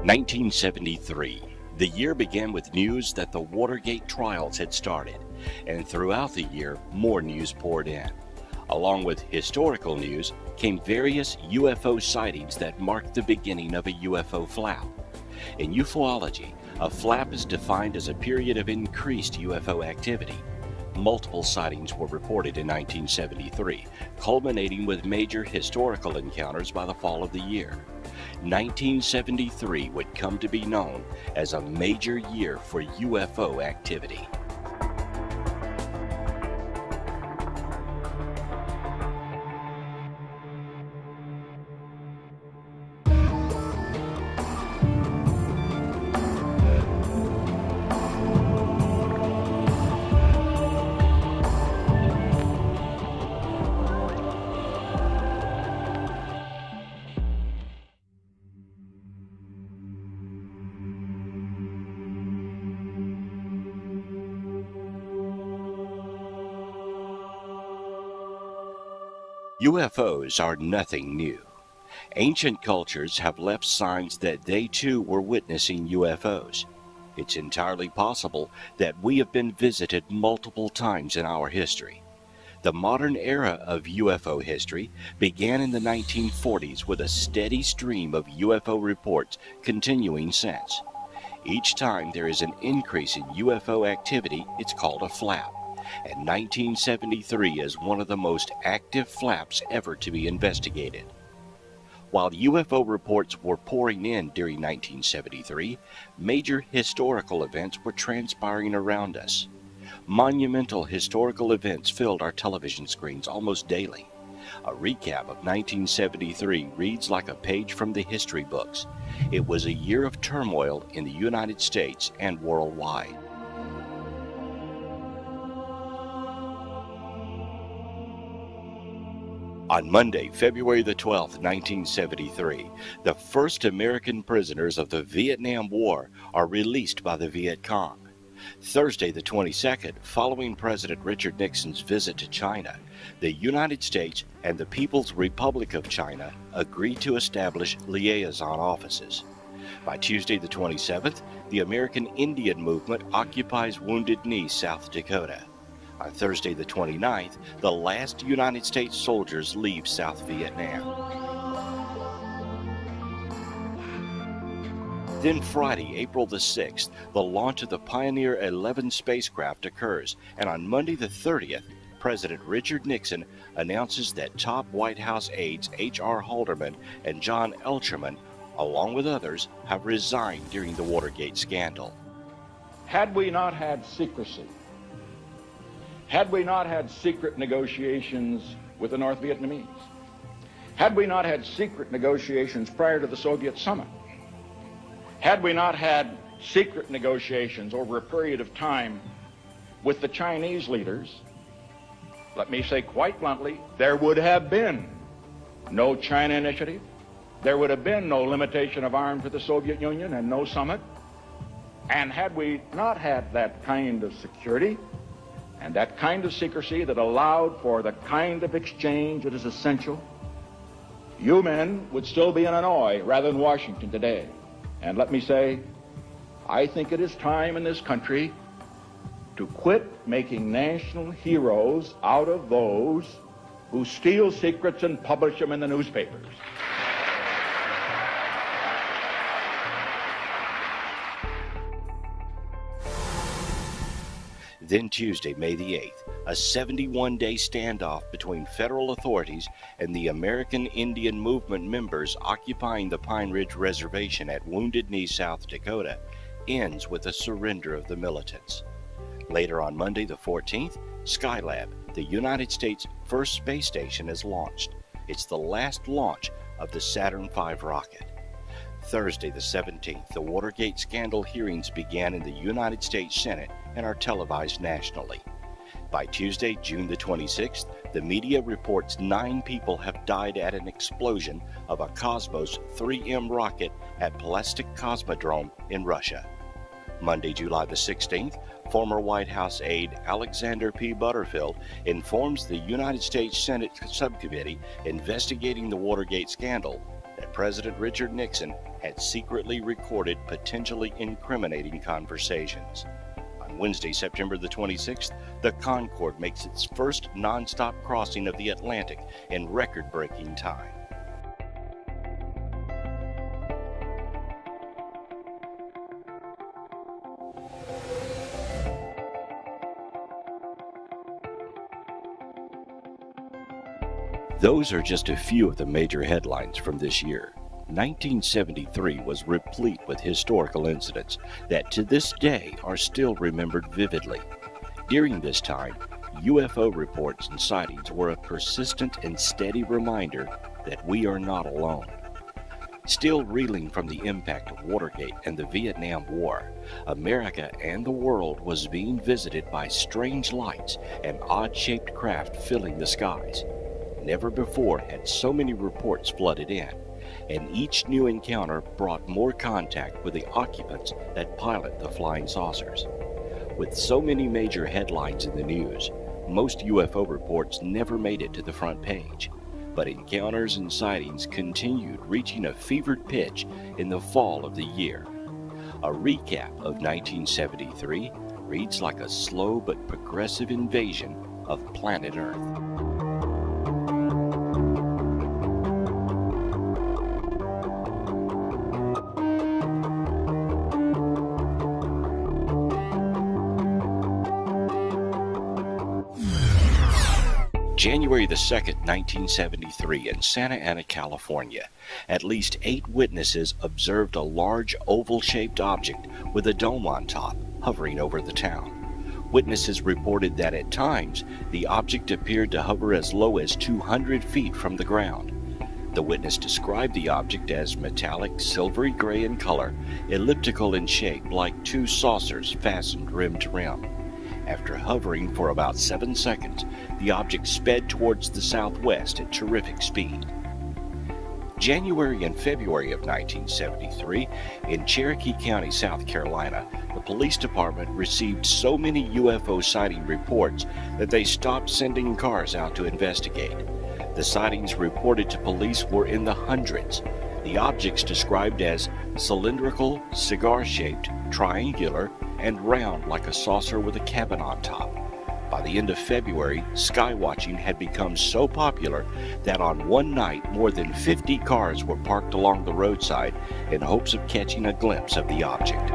1973. The year began with news that the Watergate trials had started, and throughout the year, more news poured in. Along with historical news came various UFO sightings that marked the beginning of a UFO flap. In ufology, a flap is defined as a period of increased UFO activity. Multiple sightings were reported in 1973, culminating with major historical encounters by the fall of the year. 1973 would come to be known as a major year for UFO activity. UFOs are nothing new. Ancient cultures have left signs that they too were witnessing UFOs. It's entirely possible that we have been visited multiple times in our history. The modern era of UFO history began in the 1940s with a steady stream of UFO reports continuing since. Each time there is an increase in UFO activity, it's called a flap. And 1973 is one of the most active flaps ever to be investigated. While UFO reports were pouring in during 1973, major historical events were transpiring around us. Monumental historical events filled our television screens almost daily. A recap of 1973 reads like a page from the history books. It was a year of turmoil in the United States and worldwide. On Monday, February the 12th, 1973, the first American prisoners of the Vietnam War are released by the Viet Cong. Thursday the 22nd, following President Richard Nixon's visit to China, the United States and the People's Republic of China agreed to establish liaison offices. By Tuesday the 27th, the American Indian Movement occupies Wounded Knee, South Dakota. On Thursday the 29th, the last United States soldiers leave South Vietnam. Then Friday, April the 6th, the launch of the Pioneer 11 spacecraft occurs, and on Monday the 30th, President Richard Nixon announces that top White House aides H.R. Haldeman and John Elcherman, along with others, have resigned during the Watergate scandal. Had we not had secrecy, had we not had secret negotiations with the North Vietnamese, had we not had secret negotiations prior to the Soviet summit, had we not had secret negotiations over a period of time with the Chinese leaders, let me say quite bluntly, there would have been no China Initiative, there would have been no limitation of arms with the Soviet Union and no summit. And had we not had that kind of security and that kind of secrecy that allowed for the kind of exchange that is essential, you men would still be in Hanoi rather than Washington today. And let me say, I think it is time in this country to quit making national heroes out of those who steal secrets and publish them in the newspapers. Then Tuesday, May the 8th, a 71-day standoff between federal authorities and the American Indian Movement members occupying the Pine Ridge Reservation at Wounded Knee, South Dakota, ends with a surrender of the militants. Later on Monday the 14th, Skylab, the United States' first space station, is launched. It's the last launch of the Saturn V rocket. Thursday the 17th, the Watergate scandal hearings began in the United States Senate and are televised nationally. By Tuesday, June the 26th, the media reports 9 people have died at an explosion of a Cosmos 3M rocket at Plastic Cosmodrome in Russia. Monday, July the 16th, former White House aide Alexander P. Butterfield informs the United States Senate subcommittee investigating the Watergate scandal that President Richard Nixon had secretly recorded potentially incriminating conversations. On Wednesday, September the 26th, the Concorde makes its first non-stop crossing of the Atlantic in record-breaking time. Those are just a few of the major headlines from this year. 1973 was replete with historical incidents that to this day are still remembered vividly. During this time, UFO reports and sightings were a persistent and steady reminder that we are not alone. Still reeling from the impact of Watergate and the Vietnam War, America and the world was being visited by strange lights and odd-shaped craft filling the skies. Never before had so many reports flooded in, and each new encounter brought more contact with the occupants that pilot the flying saucers. With so many major headlines in the news, most UFO reports never made it to the front page, but encounters and sightings continued, reaching a fevered pitch in the fall of the year. A recap of 1973 reads like a slow but progressive invasion of planet Earth. January the 2nd, 1973, in Santa Ana, California, at least 8 witnesses observed a large oval-shaped object with a dome on top hovering over the town. Witnesses reported that at times the object appeared to hover as low as 200 feet from the ground. The witness described the object as metallic, silvery gray in color, elliptical in shape like 2 saucers fastened rim to rim. After hovering for about 7 seconds, the object sped towards the southwest at terrific speed. January and February of 1973, in Cherokee County, South Carolina, the police department received so many UFO sighting reports that they stopped sending cars out to investigate. The sightings reported to police were in the hundreds. The objects described as cylindrical, cigar-shaped, triangular, and round like a saucer with a cabin on top. By the end of February, skywatching had become so popular that on one night more than 50 cars were parked along the roadside in hopes of catching a glimpse of the object.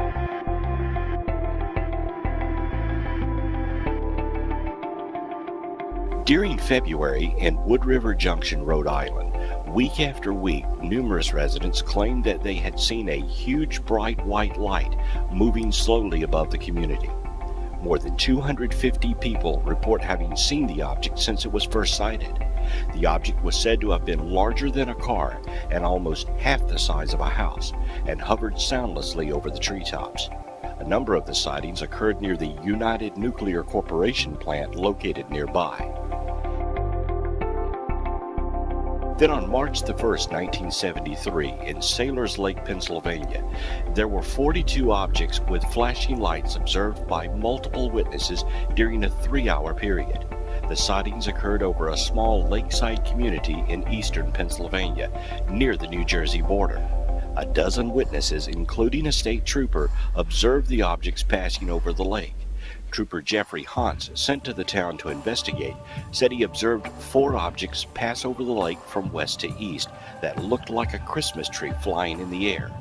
During February in Wood River Junction, Rhode Island, week after week, numerous residents claimed that they had seen a huge bright white light moving slowly above the community. More than 250 people report having seen the object since it was first sighted. The object was said to have been larger than a car and almost half the size of a house, and hovered soundlessly over the treetops. A number of the sightings occurred near the United Nuclear Corporation plant located nearby. Then on March the 1st, 1973, in Sailors Lake, Pennsylvania, there were 42 objects with flashing lights observed by multiple witnesses during a 3-hour period. The sightings occurred over a small lakeside community in eastern Pennsylvania, near the New Jersey border. A dozen witnesses, including a state trooper, observed the objects passing over the lake. Trooper Jeffrey Hans, sent to the town to investigate, said he observed 4 objects pass over the lake from west to east that looked like a Christmas tree flying in the air.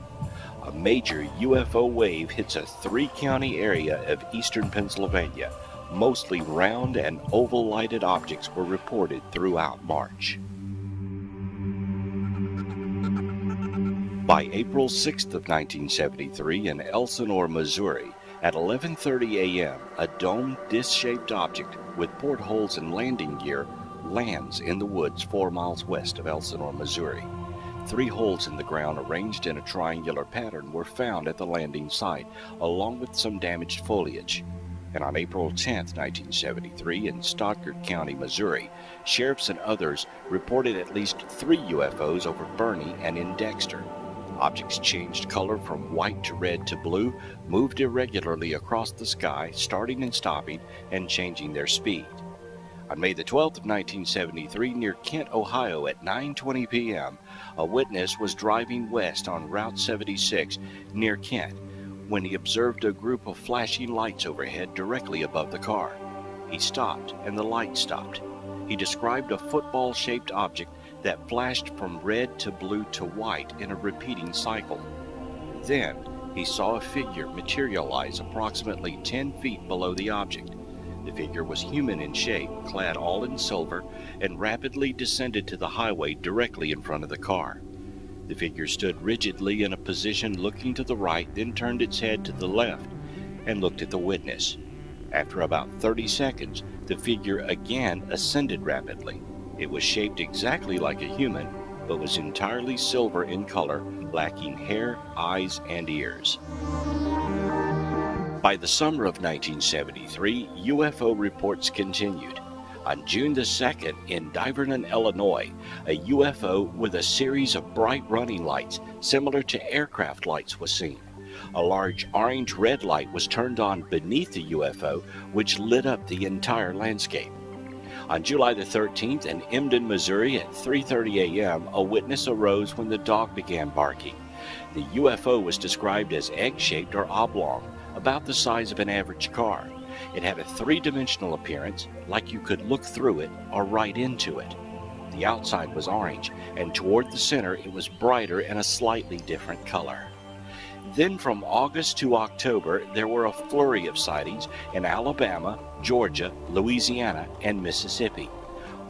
A major UFO wave hits a 3-county area of eastern Pennsylvania. Mostly round and oval-lighted objects were reported throughout March. By April 6th of 1973, in Elsinore, Missouri, at 11:30 a.m., a domed, disc-shaped object with portholes and landing gear lands in the woods 4 miles west of Elsinore, Missouri. 3 holes in the ground arranged in a triangular pattern were found at the landing site, along with some damaged foliage. And on April 10th, 1973, in Stoddard County, Missouri, sheriffs and others reported at least 3 UFOs over Bernie and in Dexter. Objects changed color from white to red to blue, moved irregularly across the sky, starting and stopping and changing their speed. On May the 12th of 1973, near Kent, Ohio at 9:20 p.m., a witness was driving west on Route 76 near Kent when he observed a group of flashing lights overhead directly above the car. He stopped, and the light stopped. He described a football-shaped object that flashed from red to blue to white in a repeating cycle. Then, he saw a figure materialize approximately 10 feet below the object. The figure was human in shape, clad all in silver, and rapidly descended to the highway directly in front of the car. The figure stood rigidly in a position looking to the right, then turned its head to the left and looked at the witness. After about 30 seconds, the figure again ascended rapidly. It was shaped exactly like a human, but was entirely silver in color, lacking hair, eyes, and ears. By the summer of 1973, UFO reports continued. On June the 2nd, in Divernon, Illinois, a UFO with a series of bright running lights, similar to aircraft lights, was seen. A large orange-red light was turned on beneath the UFO, which lit up the entire landscape. On July the 13th, in Emden, Missouri, at 3:30 a.m., a witness arose when the dog began barking. The UFO was described as egg-shaped or oblong, about the size of an average car. It had a three-dimensional appearance, like you could look through it or right into it. The outside was orange, and toward the center it was brighter and a slightly different color. Then from August to October, there were a flurry of sightings in Alabama, Georgia, Louisiana, and Mississippi,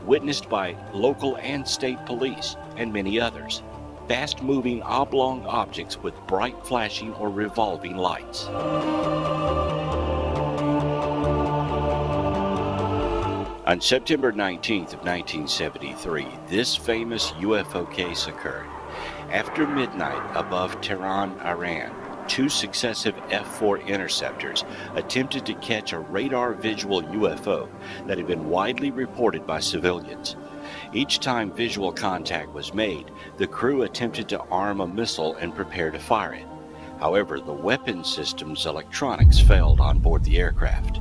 witnessed by local and state police and many others. Fast-moving oblong objects with bright flashing or revolving lights. On September 19th of 1973, this famous UFO case occurred. After midnight above Tehran, Iran, two successive F-4 interceptors attempted to catch a radar-visual UFO that had been widely reported by civilians. Each time visual contact was made, the crew attempted to arm a missile and prepare to fire it. However, the weapon system's electronics failed on board the aircraft.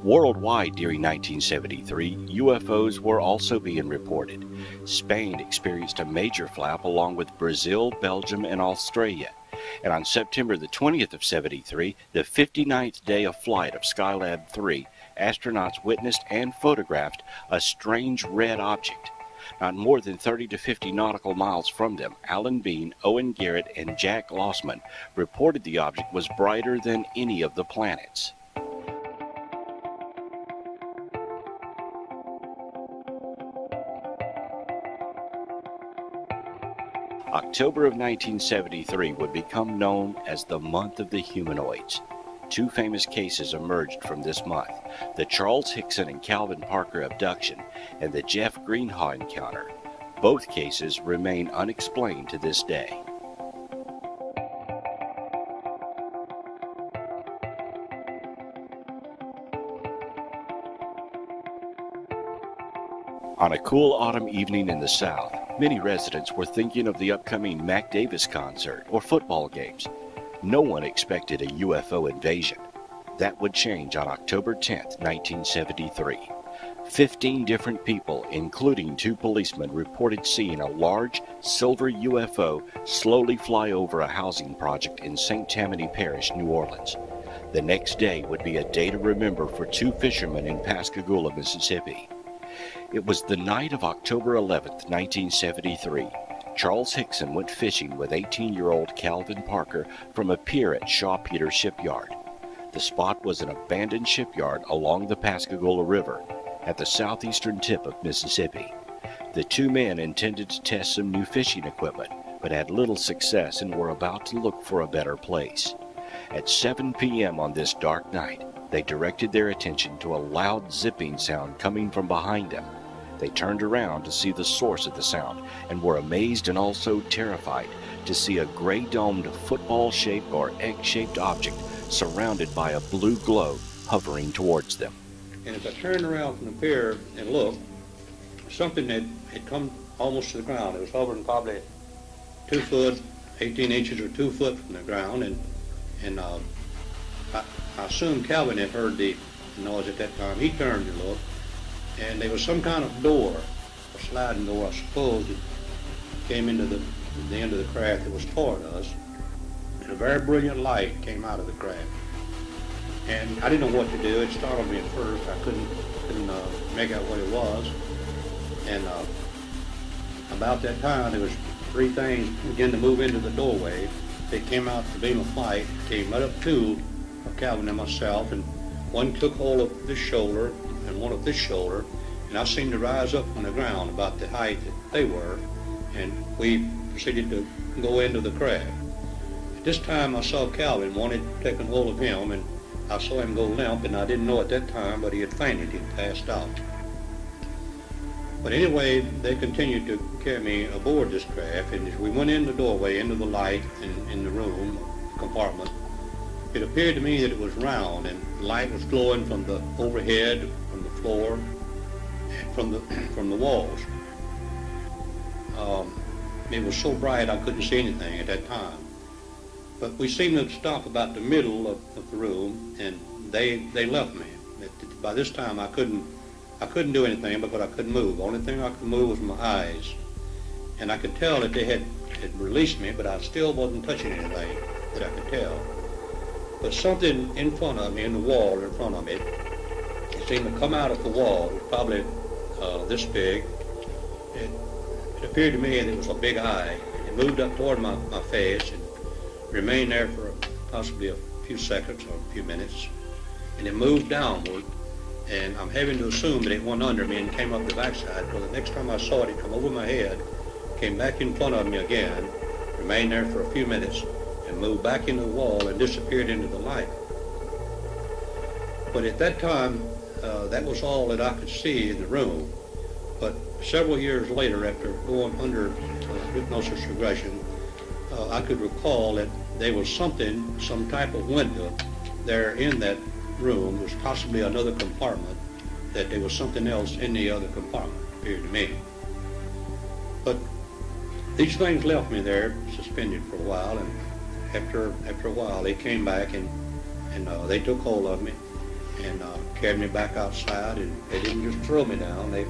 Worldwide during 1973, UFOs were also being reported. Spain experienced a major flap along with Brazil, Belgium, and Australia. And on September the 20th of 73, the 59th day of flight of Skylab 3, astronauts witnessed and photographed a strange red object. Not more than 30 to 50 nautical miles from them, Alan Bean, Owen Garrett, and Jack Lossman reported the object was brighter than any of the planets. October of 1973 would become known as the month of the humanoids. Two famous cases emerged from this month, the Charles Hickson and Calvin Parker abduction and the Jeff Greenhaw encounter. Both cases remain unexplained to this day. On a cool autumn evening in the South, many residents were thinking of the upcoming Mac Davis concert or football games. No one expected a UFO invasion. That would change on October 10, 1973. 15 different people, including 2 policemen, reported seeing a large silver UFO slowly fly over a housing project in St. Tammany Parish, New Orleans. The next day would be a day to remember for 2 fishermen in Pascagoula, Mississippi. It was the night of October 11, 1973. Charles Hickson went fishing with 18-year-old Calvin Parker from a pier at Shaw Peters Shipyard. The spot was an abandoned shipyard along the Pascagoula River at the southeastern tip of Mississippi. The 2 men intended to test some new fishing equipment, but had little success and were about to look for a better place. At 7 p.m. on this dark night, they directed their attention to a loud zipping sound coming from behind them. They turned around to see the source of the sound and were amazed and also terrified to see a gray-domed football-shaped or egg-shaped object surrounded by a blue glow hovering towards them. And as I turned around from the pier and looked, something had come almost to the ground. It was hovering probably 2 foot, 18 inches or 2 foot from the ground, and I assume Calvin had heard the noise at that time. He turned to look, and there was some kind of door, a sliding door, I suppose, that came into the end of the craft that was toward us, and a very brilliant light came out of the craft. And I didn't know what to do. It startled me at first. I couldn't make out what it was. And about that time, there was three things began to move into the doorway. They came out the beam of light, came right up to Calvin and myself, and one took hold of this shoulder and one of this shoulder, and I seemed to rise up from the ground about the height that they were, and we proceeded to go into the craft. At this time, I saw Calvin wanted taken hold of him, and I saw him go limp, and I didn't know at that time, but he had fainted, he had passed out. But anyway, they continued to carry me aboard this craft, and as we went in the doorway, into the light in the room, compartment, it appeared to me that it was round, and the light was glowing from the overhead, from the floor, and from the walls. It was so bright I couldn't see anything at that time. But we seemed to stop about the middle of the room, and they left me. By this time, I couldn't do anything because I couldn't move. The only thing I could move was my eyes. And I could tell that they had released me, but I still wasn't touching anything that I could tell. But something in front of me, in the wall in front of me, it seemed to come out of the wall. It was probably this big. It appeared to me that it was a big eye. It moved up toward my face and remained there for possibly a few seconds or a few minutes. And it moved downward. And I'm having to assume that it went under me and came up the backside, because the next time I saw it, it come over my head, came back in front of me again, remained there for a few minutes, and moved back into the wall and disappeared into the light. But at that time, that was all that I could see in the room. But several years later, after going under hypnosis regression, I could recall that there was something, some type of window there in that room. Was possibly another compartment, that there was something else in the other compartment, appeared to me. But these things left me there suspended for a while, and after a while they came back and they took hold of me and carried me back outside, and they didn't just throw me down, they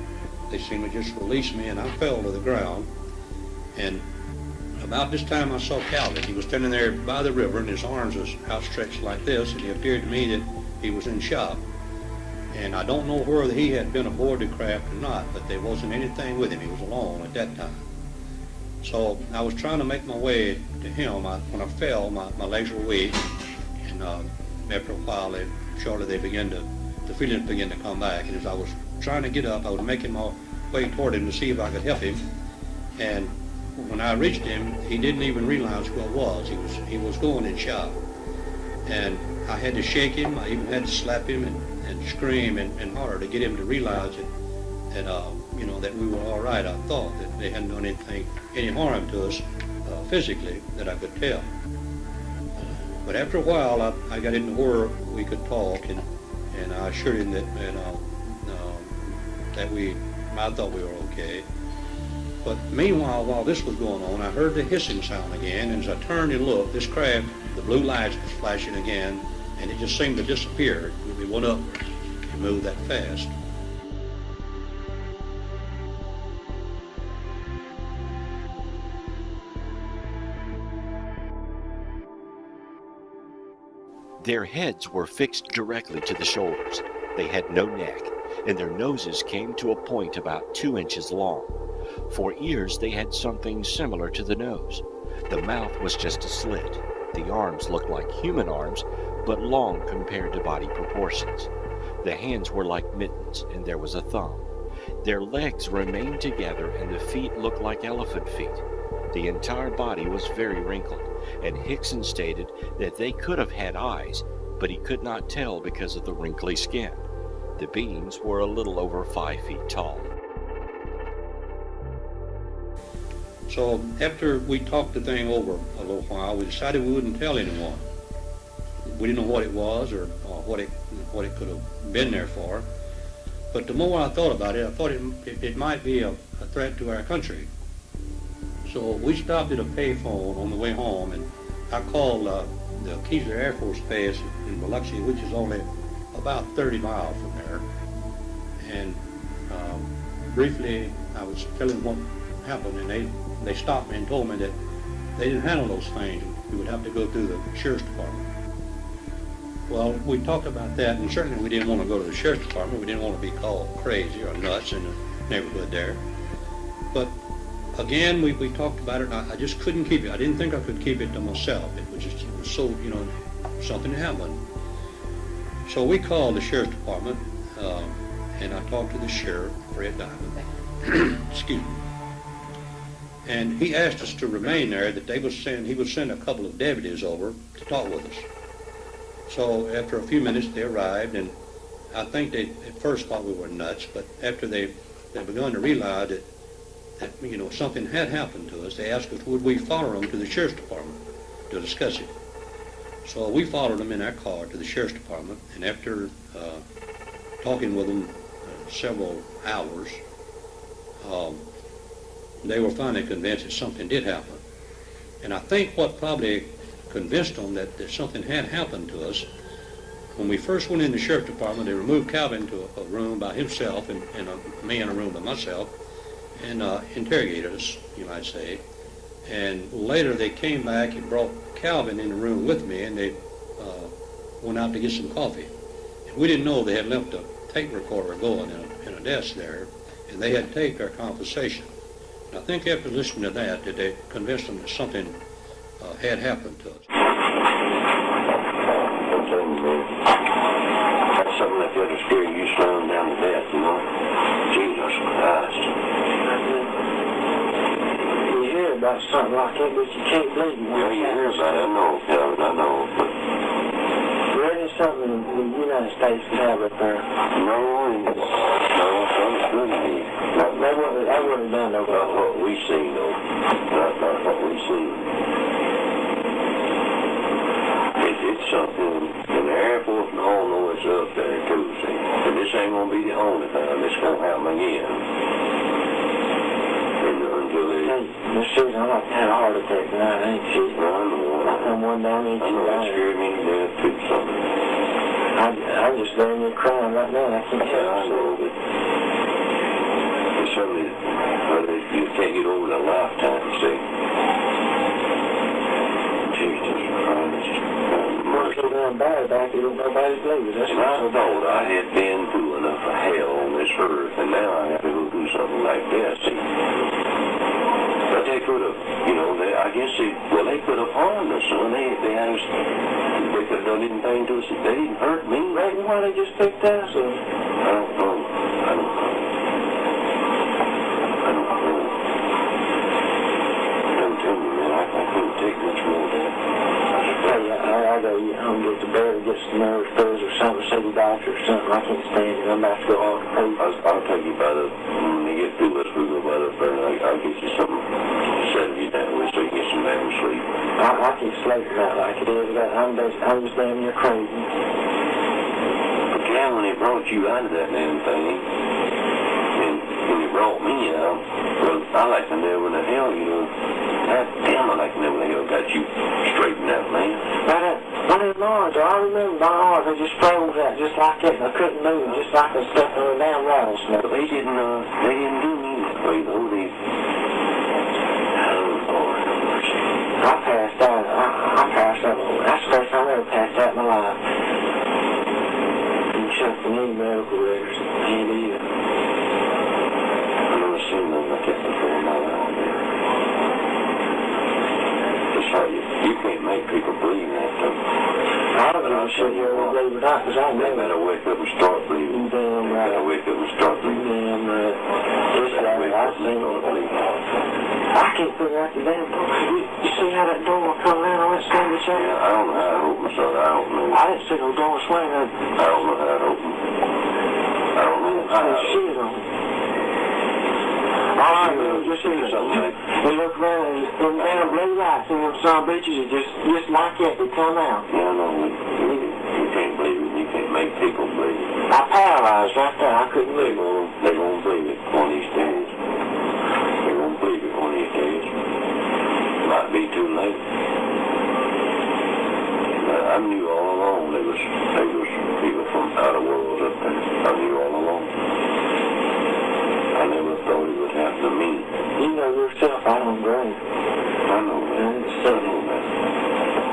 seemed to just release me, and I fell to the ground. And about this time I saw Calvin. He was standing there by the river, and his arms was outstretched like this, and it appeared to me that he was in shock. And I don't know whether he had been aboard the craft or not, but there wasn't anything with him. He was alone at that time. So I was trying to make my way to him. When I fell, my legs were weak, and after a while, the feelings began to come back. And as I was trying to get up, I was making my way toward him to see if I could help him. And when I reached him, he didn't even realize who I was. He was going in shock. And I had to shake him. I even had to slap him and scream and holler to get him to realize that we were all right. I thought that they hadn't done any harm to us physically that I could tell. But after a while, I got into where we could talk, and I assured him that I thought we were okay. But meanwhile, while this was going on, I heard the hissing sound again, and as I turned and looked, this craft, the blue lights was flashing again, and it just seemed to disappear. We went up and moved that fast. Their heads were fixed directly to the shoulders. They had no neck, and their noses came to a point about 2 inches long. For ears, they had something similar to the nose. The mouth was just a slit. The arms looked like human arms, but long compared to body proportions. The hands were like mittens, and there was a thumb. Their legs remained together, and the feet looked like elephant feet. The entire body was very wrinkled, and Hickson stated that they could have had eyes, but he could not tell because of the wrinkly skin. The beings were a little over 5 feet tall. So after we talked the thing over a little while, we decided we wouldn't tell anyone. We didn't know what it was or what it could have been there for. But the more I thought about it, I thought it might be a threat to our country. So we stopped at a payphone on the way home, and I called the Kecksburg Air Force Base in Biloxi, which is only about 30 miles from there. And briefly, I was telling what happened, and they stopped me and told me that they didn't handle those things. We would have to go through the sheriff's department. Well, we talked about that, and certainly we didn't want to go to the sheriff's department. We didn't want to be called crazy or nuts in the neighborhood there. But again, we talked about it, and I just couldn't keep it. I didn't think I could keep it to myself. It was so, something happened. So we called the sheriff's department, and I talked to the sheriff, Fred Diamond. Excuse me. And he asked us to remain there, that he would send a couple of deputies over to talk with us. So after a few minutes, they arrived, and I think they at first thought we were nuts, but after they begun to realize that something had happened to us, they asked us would we follow them to the sheriff's department to discuss it. So we followed them in our car to the sheriff's department, and after talking with them several hours, they were finally convinced that something did happen. And I think what probably convinced them that something had happened to us, when we first went in the sheriff's department, they removed Calvin to a room by himself and me in a room by myself and interrogated us, you might say. And later they came back and brought Calvin in the room with me, and they went out to get some coffee. And we didn't know they had left a tape recorder going in a desk there, and they had taped our conversation. And I think after listening to that they convinced them that something had happened to us. That's something that could scare you slowing down to death, Jesus Christ. You hear about something like that, but you can't believe it. Yeah, you hear about it, I know, Calvin, I know, but... There is something the United States can have up there. No, something's good to me. They wouldn't have done no Not what we see, though. Not what we see. It's something, and the Air Force and all know it's up there, too, see. And this ain't going to be the only time it's going to happen again. And until they... Miss Susan, I'm like had a heart attack tonight, ain't she? No, I know. I come one down each I know that scared me to death, too, something. I'm just laying there crying right now, and I can't tell you. I know, but it's something that you can't get over in a lifetime, see. Jesus Christ. What's so damn bad about it, nobody's believing. And I thought I had been through enough of hell on this earth, and now I have to go through something like that, see. But they could have, I guess they could have harmed us, son. They could have done anything to us. They didn't hurt me. Maybe why they just picked us up? I don't know. Don't tell me, man. I couldn't take much more of that. Hey, I go home, get to bed, and get some nerve pills or something, see the doctor or something. I can't stand it. I'm about to go on to pay. I'll take you by when you get through us, we'll go by the phone. I'll get you something to settle you down with so you can get some damn sleep. I can't sleep tonight like it is. I'm just damn near crazy. But Cal, when they brought you out of that damn thing, and when they brought me out, well, I like to know when the hell, damn, I like to know when the hell got you straightened out, man. One of the arms, I remember my arms, they just froze out just like that, and I couldn't move, just like I was stuck on a damn rattlesnake. But they didn't do me that way, though. I passed out. That's the first time I ever passed out in my life. You check for any medical records. Can't either. I've never seen nothing like that before in my life. It's like you can't make people believe that, though. I don't know if you'll ever believe it or not, because I They never. better wake up and start believing. Damn They right. better wake up and start believing. Damn right. Just like I've seen it. I can't figure out the damn door. You see how that door come in on that sandwich? Yeah, I don't know how to open, son. I don't know. I didn't see no door swing up. I don't know how to open. I don't know how to open. Shit on. All I know is just see Something like we look around and them damn blue lights and them some bitches are just like that. They come out. Yeah, I know. You can't believe it. You can't make people believe it. I paralyzed right there. I couldn't They're move. gonna believe it one of these days. They're gonna believe it one of these days. Might be too late. I knew all along they was people from outer worlds up there. I knew all along. I never thought it would happen to me. You know yourself, I don't grave. I know that. I know that.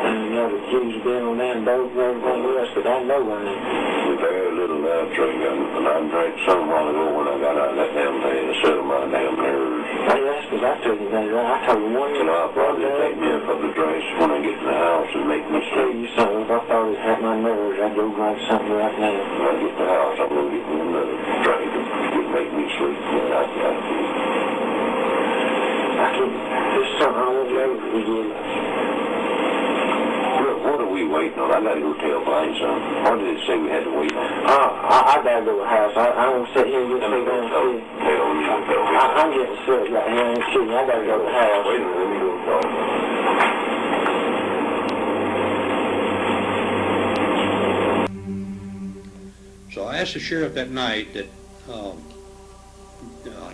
And you know the Jews been on that boat and everything else, but I know I ain't. We very little now drink, and I drank some while ago when I got out of that damn thing to settle my damn nerves. Hey, that's because I told you that. I told you one. And I'll probably take me a couple of drinks when I get to the house and make me sleep. You something, if I thought it had my nerves, I'd go drink something right now. When I get to the house, I'm going to get me another drink to make me sleep. I can't. There's something I won't let you get. Look, what are we waiting on? I got to go tell Blaine something. What did it say we had to wait on? I gotta go to the house. I won't sit here and get sick on the I'm getting sick right here. I ain't kidding. I gotta go to the house. Wait a minute, let me go talk. So I asked the sheriff that night that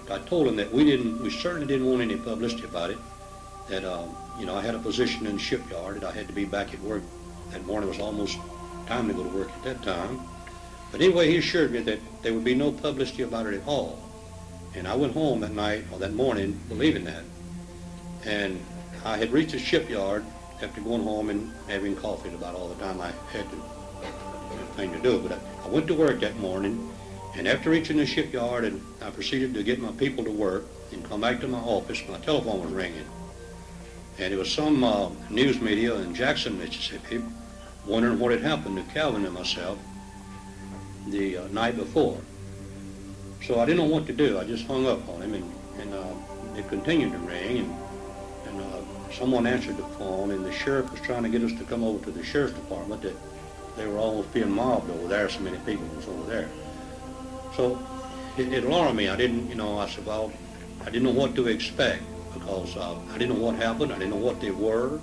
I told him that we certainly didn't want any publicity about it. That I had a position in the shipyard, that I had to be back at work that morning. It was almost time to go to work at that time. But anyway, he assured me that there would be no publicity about it at all. And I went home that night or that morning believing that. And I had reached the shipyard after going home and having coffee about all the time I had thing to do. But I went to work that morning, and after reaching the shipyard, and I proceeded to get my people to work and come back to my office. My telephone was ringing, and it was some news media in Jackson, Mississippi, wondering what had happened to Calvin and myself the night before. So I didn't know what to do. I just hung up on him, and it continued to ring, and someone answered the phone, and the sheriff was trying to get us to come over to the sheriff's department. That they were almost being mobbed over there. So many people was over there. So it alarmed me. I didn't, I said, well, I didn't know what to expect because I didn't know what happened. I didn't know what they were.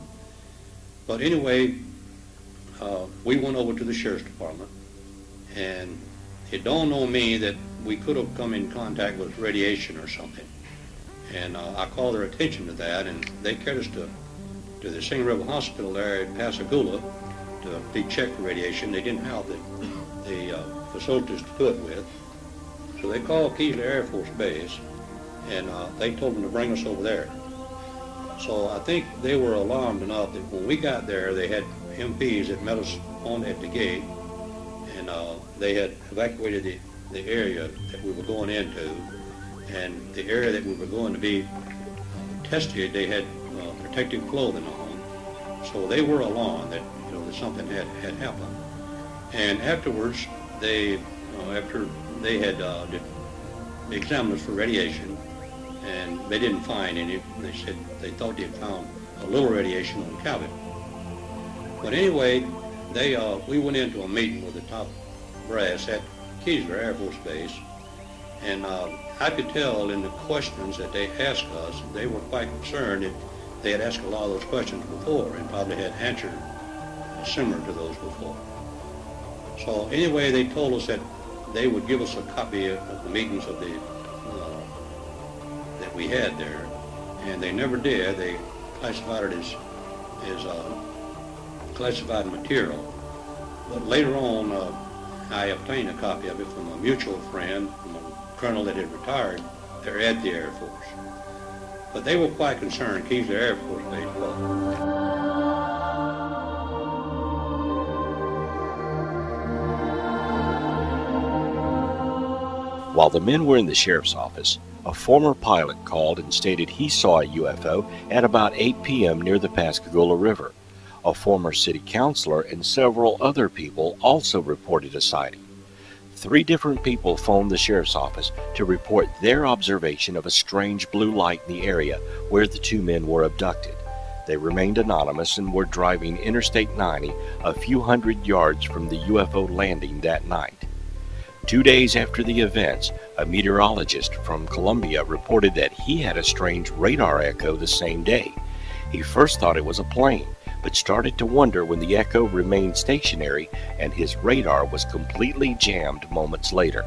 But anyway, we went over to the sheriff's department, and it dawned on me that we could have come in contact with radiation or something. And I called their attention to that, and they carried us to the Singing River Hospital there in Pascagoula to be checked for radiation. They didn't have the facilities to do it with. So they called Keesler Air Force Base, and they told them to bring us over there. So I think they were alarmed enough that when we got there, they had MPs that met us at the gate, and they had evacuated the area that we were going into, and the area that we were going to be tested, they had protective clothing on. So they were alarmed that that something had happened. And afterwards, after they had examined us for radiation, and they didn't find any. They said they thought they had found a little radiation on Calvin. But anyway, we went into a meeting with the top brass at Kecksburg Air Force Base, and I could tell in the questions that they asked us, they were quite concerned that they had asked a lot of those questions before and probably had answered similar to those before. So anyway, they told us that they would give us a copy of the meetings of that we had there, and they never did. They classified it as classified material. But later on, I obtained a copy of it from a mutual friend, from a colonel that had retired there at the Air Force. But they were quite concerned. Keesler Air Force Base was. While the men were in the sheriff's office, a former pilot called and stated he saw a UFO at about 8 p.m. near the Pascagoula River. A former city councilor and several other people also reported a sighting. 3 different people phoned the sheriff's office to report their observation of a strange blue light in the area where the 2 men were abducted. They remained anonymous and were driving Interstate 90 a few hundred yards from the UFO landing that night. 2 days after the events, a meteorologist from Columbia reported that he had a strange radar echo the same day. He first thought it was a plane, but started to wonder when the echo remained stationary and his radar was completely jammed moments later.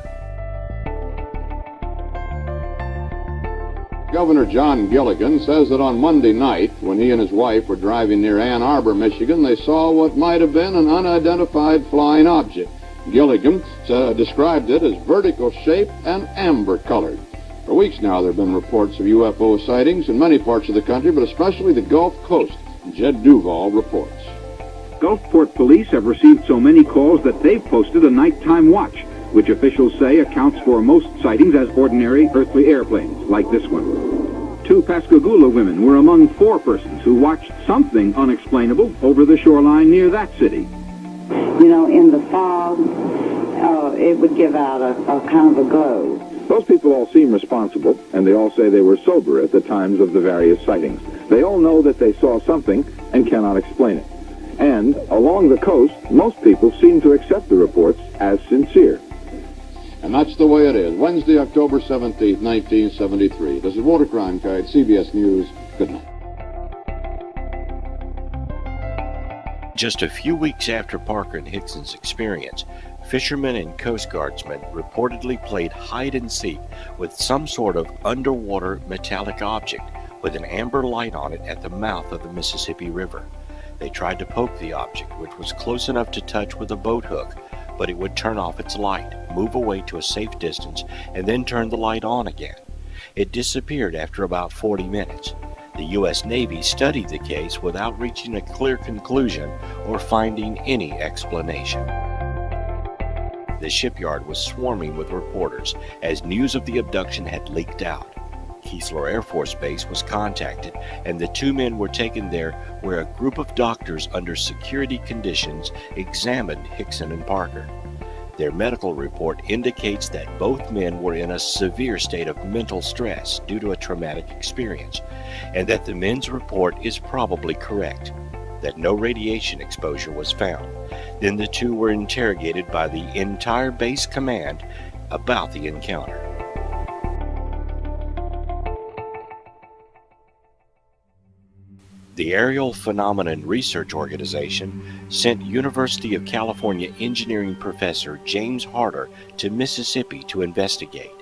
Governor John Gilligan says that on Monday night, when he and his wife were driving near Ann Arbor, Michigan, they saw what might have been an unidentified flying object. Gilligan described it as vertical-shaped and amber-colored. For weeks now, there have been reports of UFO sightings in many parts of the country, but especially the Gulf Coast. Jed Duval reports. Gulfport police have received so many calls that they've posted a nighttime watch, which officials say accounts for most sightings as ordinary earthly airplanes, like this one. 2 Pascagoula women were among 4 persons who watched something unexplainable over the shoreline near that city. You know, in the fog, it would give out a kind of a glow. Those people all seem responsible, and they all say they were sober at the times of the various sightings. They all know that they saw something and cannot explain it. And along the coast, most people seem to accept the reports as sincere. And that's the way it is. Wednesday, October 17th, 1973. This is Walter Cronkite, CBS News. Good night. Just a few weeks after Parker and Hickson's experience, fishermen and Coast Guardsmen reportedly played hide-and-seek with some sort of underwater metallic object with an amber light on it at the mouth of the Mississippi River. They tried to poke the object, which was close enough to touch with a boat hook, but it would turn off its light, move away to a safe distance, and then turn the light on again. It disappeared after about 40 minutes. The U.S. Navy studied the case without reaching a clear conclusion or finding any explanation. The shipyard was swarming with reporters as news of the abduction had leaked out. Keesler Air Force Base was contacted, and the 2 men were taken there where a group of doctors under security conditions examined Hickson and Parker. Their medical report indicates that both men were in a severe state of mental stress due to a traumatic experience, and that the men's report is probably correct, that no radiation exposure was found. Then the 2 were interrogated by the entire base command about the encounter. The Aerial Phenomenon Research Organization sent University of California engineering professor James Harder to Mississippi to investigate.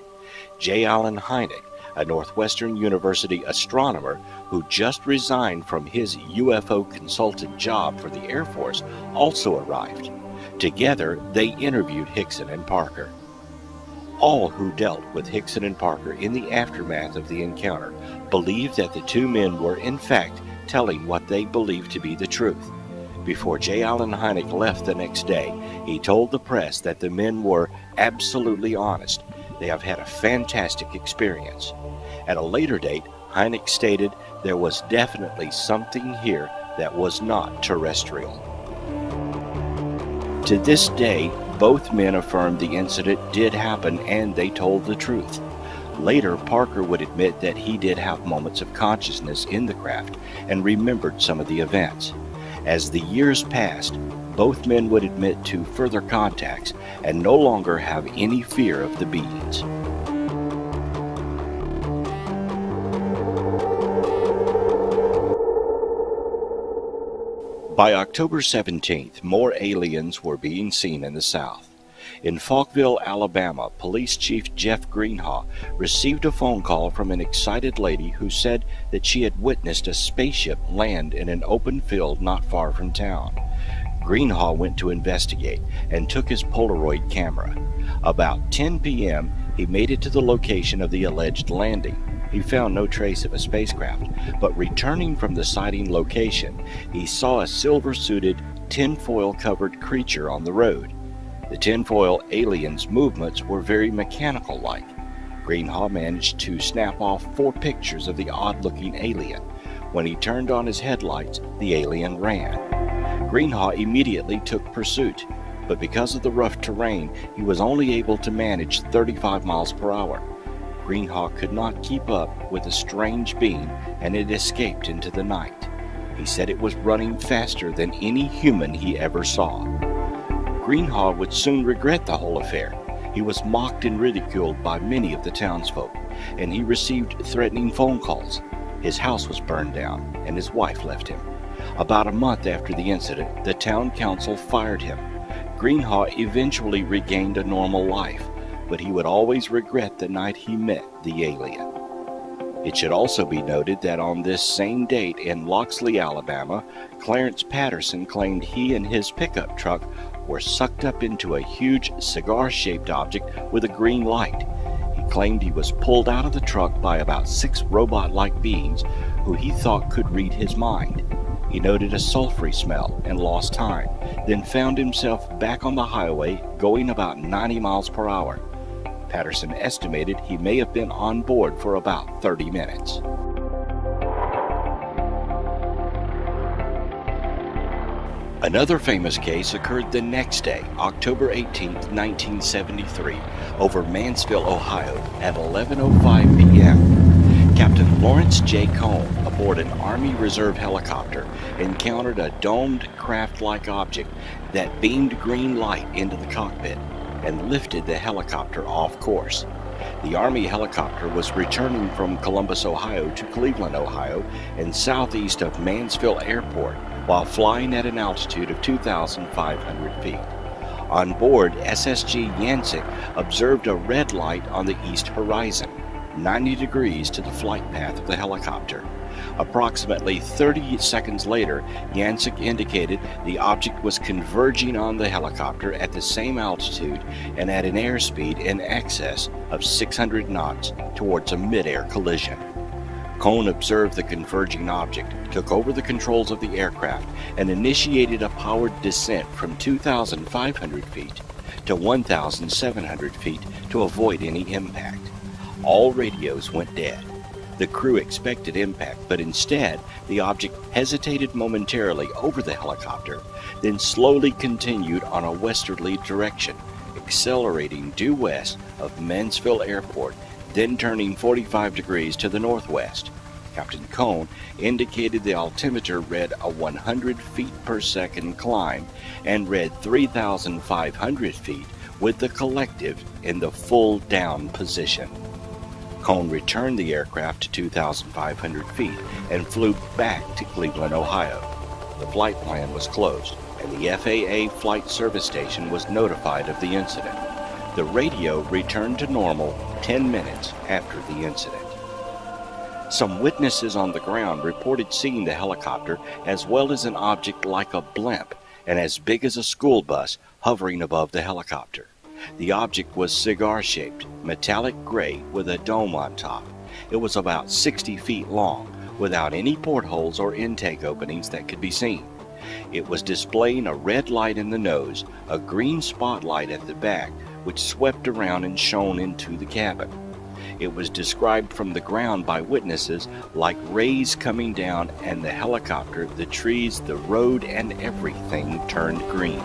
J. Allen Hynek, a Northwestern University astronomer who just resigned from his UFO consultant job for the Air Force, also arrived. Together, they interviewed Hickson and Parker. All who dealt with Hickson and Parker in the aftermath of the encounter believed that the 2 men were, in fact, telling what they believed to be the truth. Before J. Allen Hynek left the next day, he told the press that the men were absolutely honest. They have had a fantastic experience. At a later date, Hynek stated there was definitely something here that was not terrestrial. To this day, both men affirmed the incident did happen and they told the truth. Later, Parker would admit that he did have moments of consciousness in the craft and remembered some of the events. As the years passed, both men would admit to further contacts and no longer have any fear of the beings. By October 17th, more aliens were being seen in the South. In Falkville, Alabama, Police Chief Jeff Greenhaw received a phone call from an excited lady who said that she had witnessed a spaceship land in an open field not far from town. Greenhaw went to investigate and took his Polaroid camera. About 10 p.m., he made it to the location of the alleged landing. He found no trace of a spacecraft, but returning from the sighting location, he saw a silver-suited, tinfoil-covered creature on the road. The tinfoil alien's movements were very mechanical-like. Greenhaw managed to snap off 4 pictures of the odd-looking alien. When he turned on his headlights, the alien ran. Greenhaw immediately took pursuit, but because of the rough terrain, he was only able to manage 35 miles per hour. Greenhaw could not keep up with the strange being, and it escaped into the night. He said it was running faster than any human he ever saw. Greenhaw would soon regret the whole affair. He was mocked and ridiculed by many of the townsfolk, and he received threatening phone calls. His house was burned down, and his wife left him. About a month after the incident, the town council fired him. Greenhaw eventually regained a normal life, but he would always regret the night he met the alien. It should also be noted that on this same date in Loxley, Alabama, Clarence Patterson claimed he and his pickup truck were sucked up into a huge cigar-shaped object with a green light. He claimed he was pulled out of the truck by about 6 robot-like beings who he thought could read his mind. He noted a sulfury smell and lost time, then found himself back on the highway going about 90 miles per hour. Patterson estimated he may have been on board for about 30 minutes. Another famous case occurred the next day, October 18, 1973, over Mansfield, Ohio at 11:05 p.m. Captain Lawrence J. Cohn, aboard an Army Reserve helicopter, encountered a domed craft-like object that beamed green light into the cockpit and lifted the helicopter off course. The Army helicopter was returning from Columbus, Ohio to Cleveland, Ohio, and southeast of Mansfield Airport while flying at an altitude of 2,500 feet. On board, SSG Yancek observed a red light on the east horizon, 90 degrees to the flight path of the helicopter. Approximately 30 seconds later, Yancek indicated the object was converging on the helicopter at the same altitude and at an airspeed in excess of 600 knots towards a mid-air collision. Cohn observed the converging object, took over the controls of the aircraft, and initiated a powered descent from 2,500 feet to 1,700 feet to avoid any impact. All radios went dead. The crew expected impact, but instead, the object hesitated momentarily over the helicopter, then slowly continued on a westerly direction, accelerating due west of Mansfield Airport, then turning 45 degrees to the northwest. Captain Cohn indicated the altimeter read a 100 feet per second climb and read 3,500 feet with the collective in the full down position. Cohn returned the aircraft to 2,500 feet and flew back to Cleveland, Ohio. The flight plan was closed, and the FAA Flight Service Station was notified of the incident. The radio returned to normal 10 minutes after the incident. Some witnesses on the ground reported seeing the helicopter as well as an object like a blimp and as big as a school bus hovering above the helicopter. The object was cigar-shaped, metallic gray with a dome on top. It was about 60 feet long, without any portholes or intake openings that could be seen. It was displaying a red light in the nose, a green spotlight at the back, which swept around and shone into the cabin. It was described from the ground by witnesses like rays coming down, and the helicopter, the trees, the road, and everything turned green.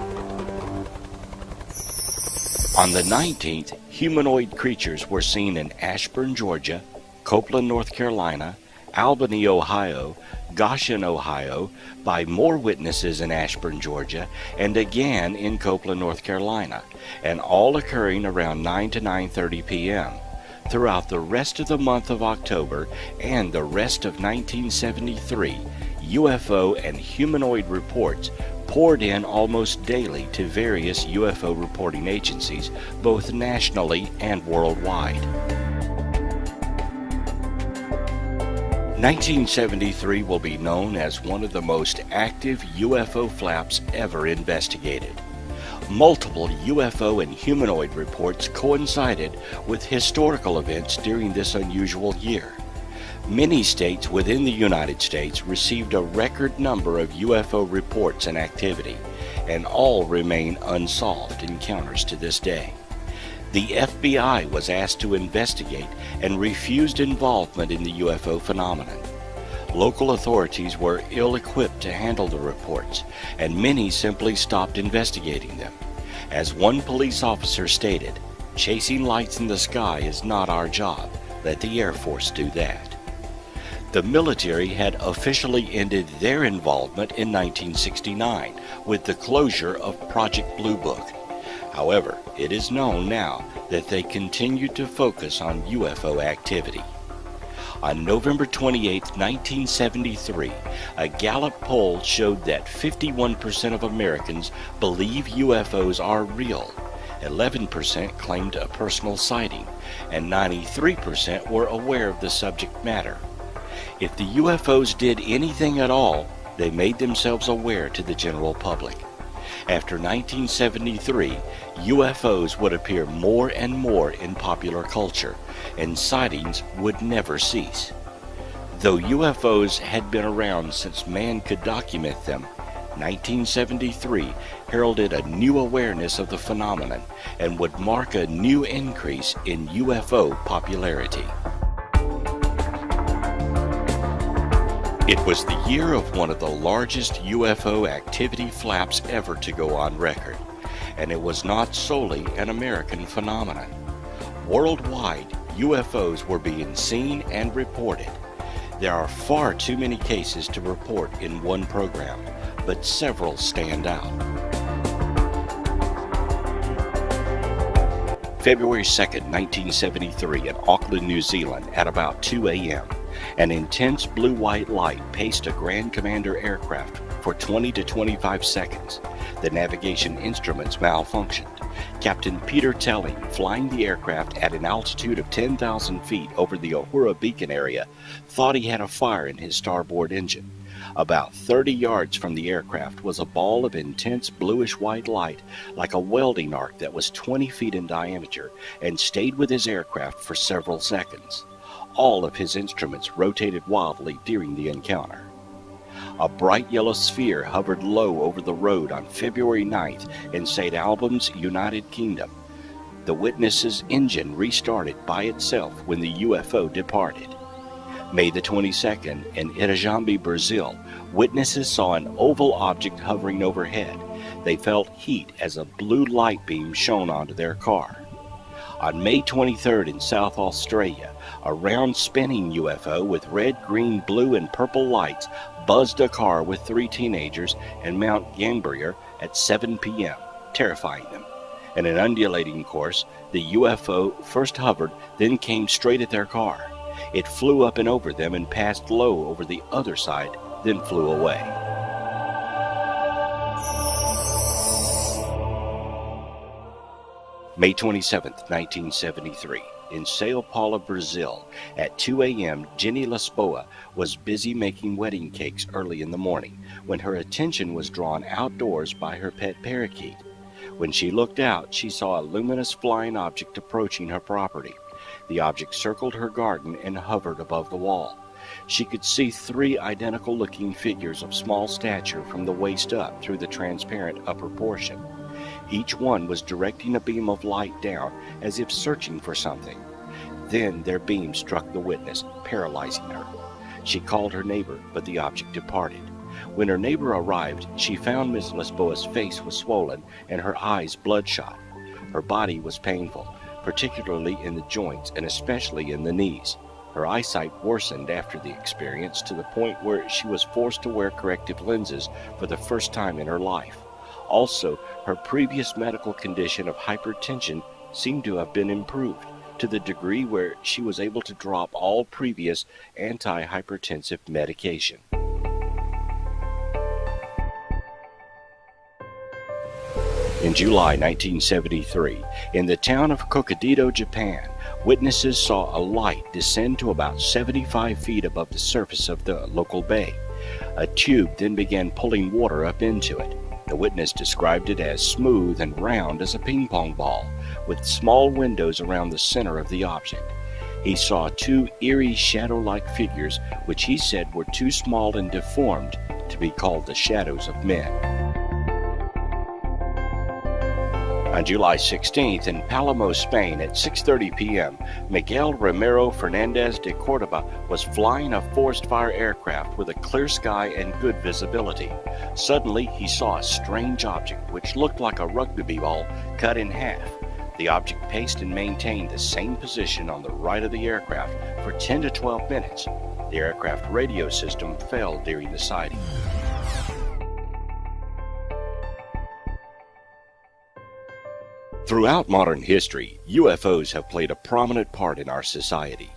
On the 19th, humanoid creatures were seen in Ashburn, Georgia, Copeland, North Carolina, Albany, Ohio, Goshen, Ohio, by more witnesses in Ashburn, Georgia, and again in Copeland, North Carolina, and all occurring around 9 to 9:30 p.m. Throughout the rest of the month of October and the rest of 1973, UFO and humanoid reports poured in almost daily to various UFO reporting agencies, both nationally and worldwide. 1973 will be known as one of the most active UFO flaps ever investigated. Multiple UFO and humanoid reports coincided with historical events during this unusual year. Many states within the United States received a record number of UFO reports and activity, and all remain unsolved encounters to this day. The FBI was asked to investigate and refused involvement in the UFO phenomenon. Local authorities were ill-equipped to handle the reports, and many simply stopped investigating them. As one police officer stated, "Chasing lights in the sky is not our job. Let the Air Force do that." The military had officially ended their involvement in 1969 with the closure of Project Blue Book. However, it is known now that they continued to focus on UFO activity. On November 28, 1973, a Gallup poll showed that 51% of Americans believe UFOs are real. 11% claimed a personal sighting, and 93% were aware of the subject matter. If the UFOs did anything at all, they made themselves aware to the general public. After 1973, UFOs would appear more and more in popular culture, and sightings would never cease. Though UFOs had been around since man could document them, 1973 heralded a new awareness of the phenomenon and would mark a new increase in UFO popularity. It was the year of one of the largest UFO activity flaps ever to go on record, and it was not solely an American phenomenon. Worldwide, UFOs were being seen and reported. There are far too many cases to report in one program, but several stand out. February 2nd, 1973, in Auckland, New Zealand, at about 2 a.m., an intense blue-white light paced a Grand Commander aircraft for 20 to 25 seconds. The navigation instruments malfunctioned. Captain Peter Telling, flying the aircraft at an altitude of 10,000 feet over the Uhura Beacon area, thought he had a fire in his starboard engine. About 30 yards from the aircraft was a ball of intense bluish-white light, like a welding arc that was 20 feet in diameter, and stayed with his aircraft for several seconds. All of his instruments rotated wildly during the encounter. A bright yellow sphere hovered low over the road on February 9th in St. Albans, United Kingdom. The witness's engine restarted by itself when the UFO departed. May the 22nd, in Itajambi, Brazil, witnesses saw an oval object hovering overhead. They felt heat as a blue light beam shone onto their car. On May 23rd, in South Australia, a round spinning UFO with red, green, blue, and purple lights buzzed a car with 3 teenagers in Mount Gambier at 7 p.m., terrifying them. In an undulating course, the UFO first hovered, then came straight at their car. It flew up and over them and passed low over the other side, then flew away. May 27, 1973. In Sao Paulo, Brazil, at 2 a.m., Jenny Lisboa was busy making wedding cakes early in the morning when her attention was drawn outdoors by her pet parakeet. When she looked out, she saw a luminous flying object approaching her property. The object circled her garden and hovered above the wall. She could see 3 identical-looking figures of small stature from the waist up through the transparent upper portion. Each one was directing a beam of light down as if searching for something. Then their beam struck the witness, paralyzing her. She called her neighbor, but the object departed. When her neighbor arrived, she found Ms. Lisboa's face was swollen and her eyes bloodshot. Her body was painful, particularly in the joints and especially in the knees. Her eyesight worsened after the experience to the point where she was forced to wear corrective lenses for the first time in her life. Also, her previous medical condition of hypertension seemed to have been improved to the degree where she was able to drop all previous antihypertensive medication. In July 1973, in the town of Hokkaido, Japan, witnesses saw a light descend to about 75 feet above the surface of the local bay. A tube then began pulling water up into it. The witness described it as smooth and round as a ping-pong ball, with small windows around the center of the object. He saw 2 eerie shadow-like figures, which he said were too small and deformed to be called the shadows of men. On July 16th, in Palamo, Spain, at 6:30 p.m., Miguel Ramiro Fernandez de Cordoba was flying a forest-fire aircraft with a clear sky and good visibility. Suddenly, he saw a strange object which looked like a rugby ball cut in half. The object paced and maintained the same position on the right of the aircraft for 10 to 12 minutes. The aircraft radio system failed during the sighting. Throughout modern history, UFOs have played a prominent part in our society.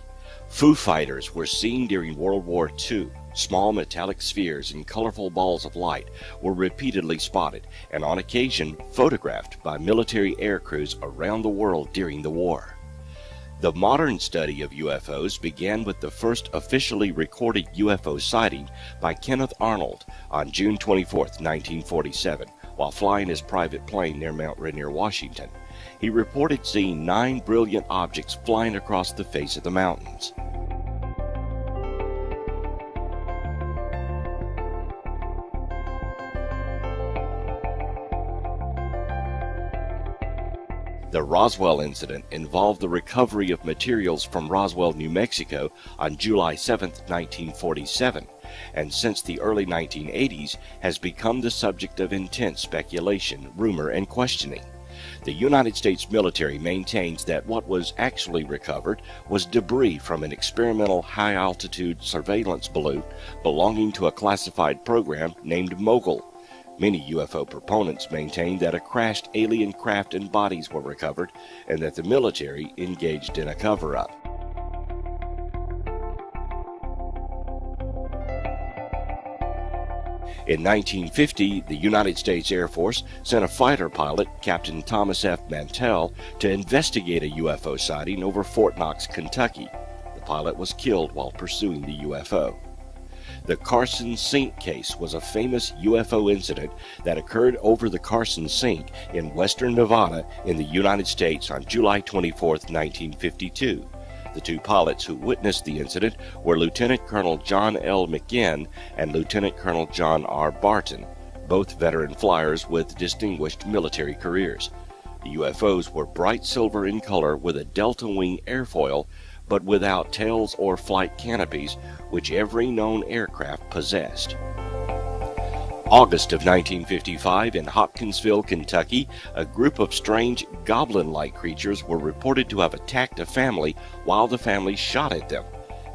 Foo Fighters were seen during World War II, Small metallic spheres and colorful balls of light were repeatedly spotted and on occasion photographed by military air crews around the world during the war. The modern study of UFOs began with the first officially recorded UFO sighting by Kenneth Arnold on June 24, 1947, while flying his private plane near Mount Rainier, Washington. He reported seeing 9 brilliant objects flying across the face of the mountains. The Roswell Incident involved the recovery of materials from Roswell, New Mexico on July 7, 1947, and since the early 1980s has become the subject of intense speculation, rumor, and questioning. The United States military maintains that what was actually recovered was debris from an experimental high-altitude surveillance balloon belonging to a classified program named Mogul. Many UFO proponents maintain that a crashed alien craft and bodies were recovered and that the military engaged in a cover-up. In 1950, the United States Air Force sent a fighter pilot, Captain Thomas F. Mantell, to investigate a UFO sighting over Fort Knox, Kentucky. The pilot was killed while pursuing the UFO. The Carson Sink case was a famous UFO incident that occurred over the Carson Sink in western Nevada in the United States on July 24, 1952. The two pilots who witnessed the incident were Lieutenant Colonel John L. McGinn and Lieutenant Colonel John R. Barton, both veteran flyers with distinguished military careers. The UFOs were bright silver in color with a delta wing airfoil, but without tails or flight canopies, which every known aircraft possessed. August of 1955, in Hopkinsville, Kentucky, a group of strange goblin-like creatures were reported to have attacked a family while the family shot at them.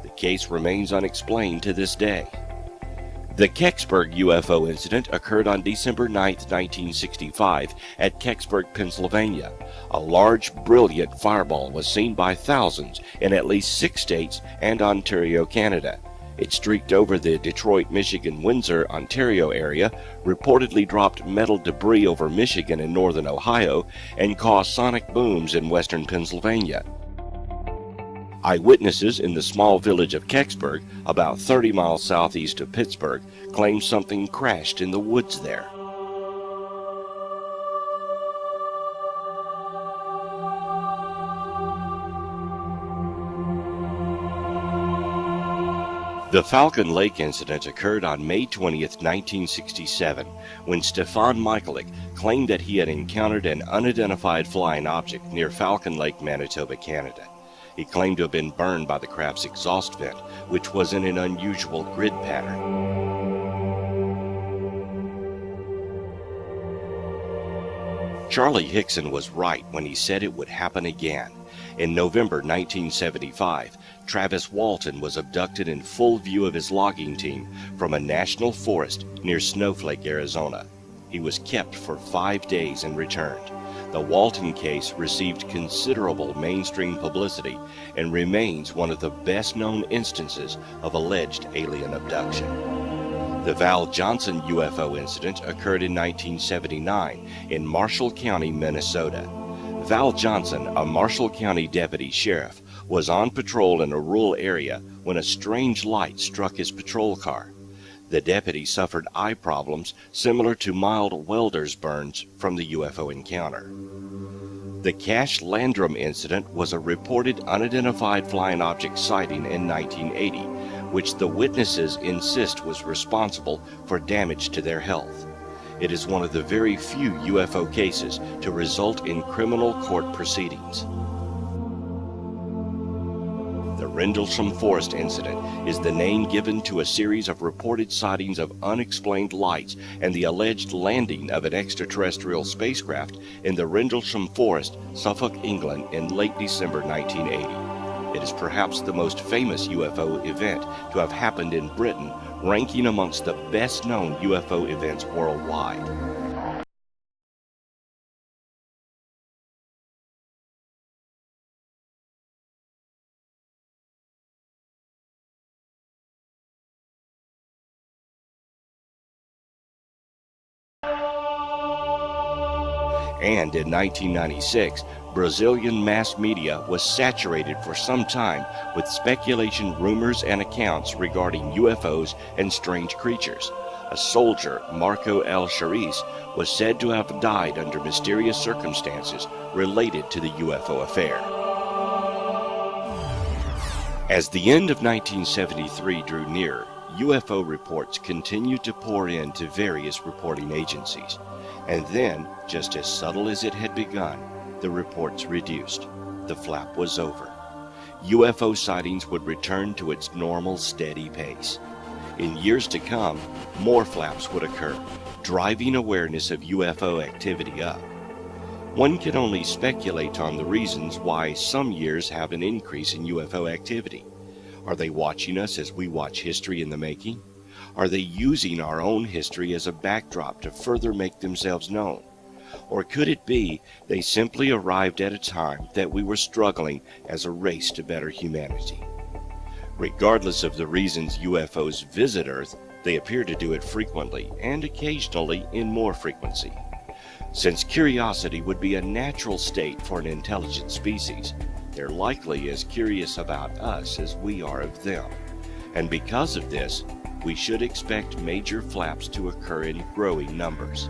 The case remains unexplained to this day. The Kecksburg Ufo Incident occurred on December 9, 1965, at Kecksburg, Pennsylvania. A large, brilliant fireball was seen by thousands in at least 6 states and Ontario, Canada. It streaked over the Detroit, Michigan, Windsor, Ontario area, reportedly dropped metal debris over Michigan and northern Ohio, and caused sonic booms in western Pennsylvania. Eyewitnesses in the small village of Kecksburg, about 30 miles southeast of Pittsburgh, claimed something crashed in the woods there. The Falcon Lake incident occurred on May 20, 1967, when Stefan Michaelik claimed that he had encountered an unidentified flying object near Falcon Lake, Manitoba, Canada. He claimed to have been burned by the craft's exhaust vent, which was in an unusual grid pattern. Charlie Hickson was right when he said it would happen again. In November 1975, Travis Walton was abducted in full view of his logging team from a national forest near Snowflake, Arizona. He was kept for 5 days and returned. The Walton case received considerable mainstream publicity and remains one of the best-known instances of alleged alien abduction. The Val Johnson UFO incident occurred in 1979 in Marshall County, Minnesota. Val Johnson, a Marshall County deputy sheriff, was on patrol in a rural area when a strange light struck his patrol car. The deputy suffered eye problems similar to mild welder's burns from the UFO encounter. The Cash Landrum incident was a reported unidentified flying object sighting in 1980, which the witnesses insist was responsible for damage to their health. It is one of the very few UFO cases to result in criminal court proceedings. The Rendlesham Forest Incident is the name given to a series of reported sightings of unexplained lights and the alleged landing of an extraterrestrial spacecraft in the Rendlesham Forest, Suffolk, England in late December 1980. It is perhaps the most famous UFO event to have happened in Britain, ranking amongst the best-known UFO events worldwide. And in 1996, Brazilian mass media was saturated for some time with speculation, rumors, and accounts regarding UFOs and strange creatures. A soldier, Marco L. Charis, was said to have died under mysterious circumstances related to the UFO affair. As the end of 1973 drew near, UFO reports continued to pour in to various reporting agencies. And then, just as subtle as it had begun, the reports reduced. The flap was over. UFO sightings would return to its normal, steady pace. In years to come, more flaps would occur, driving awareness of UFO activity up. One can only speculate on the reasons why some years have an increase in UFO activity. Are they watching us as we watch history in the making? Are they using our own history as a backdrop to further make themselves known? Or could it be they simply arrived at a time that we were struggling as a race to better humanity? Regardless of the reasons UFOs visit Earth, they appear to do it frequently and occasionally in more frequency. Since curiosity would be a natural state for an intelligent species, they're likely as curious about us as we are of them. And because of this, we should expect major flaps to occur in growing numbers.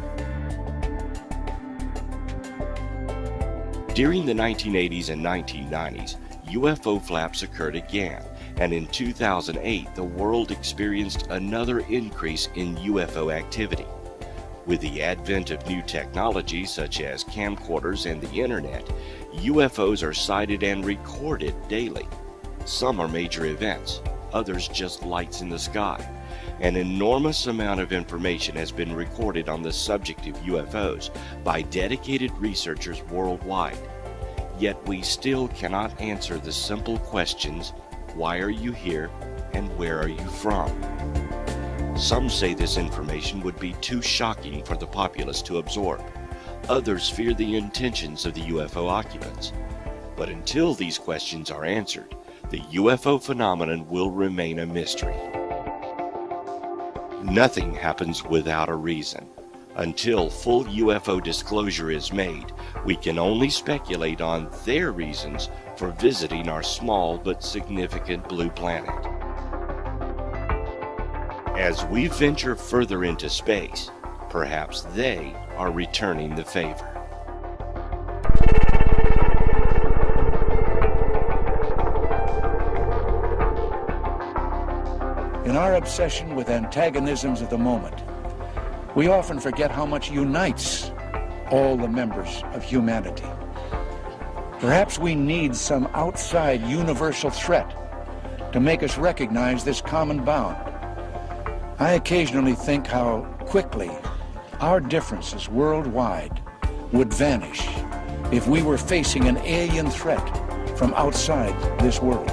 During the 1980s and 1990s, UFO flaps occurred again, and in 2008 the world experienced another increase in UFO activity. With the advent of new technologies such as camcorders and the internet, UFOs are sighted and recorded daily. Some are major events, others just lights in the sky. An enormous amount of information has been recorded on the subject of UFOs by dedicated researchers worldwide. Yet we still cannot answer the simple questions, why are you here and where are you from? Some say this information would be too shocking for the populace to absorb. Others fear the intentions of the UFO occupants. But until these questions are answered, the UFO phenomenon will remain a mystery. Nothing happens without a reason. Until full UFO disclosure is made, we can only speculate on their reasons for visiting our small but significant blue planet. As we venture further into space, perhaps they are returning the favor. In our obsession with antagonisms of the moment, we often forget how much unites all the members of humanity. Perhaps we need some outside universal threat to make us recognize this common bound. I occasionally think how quickly our differences worldwide would vanish if we were facing an alien threat from outside this world.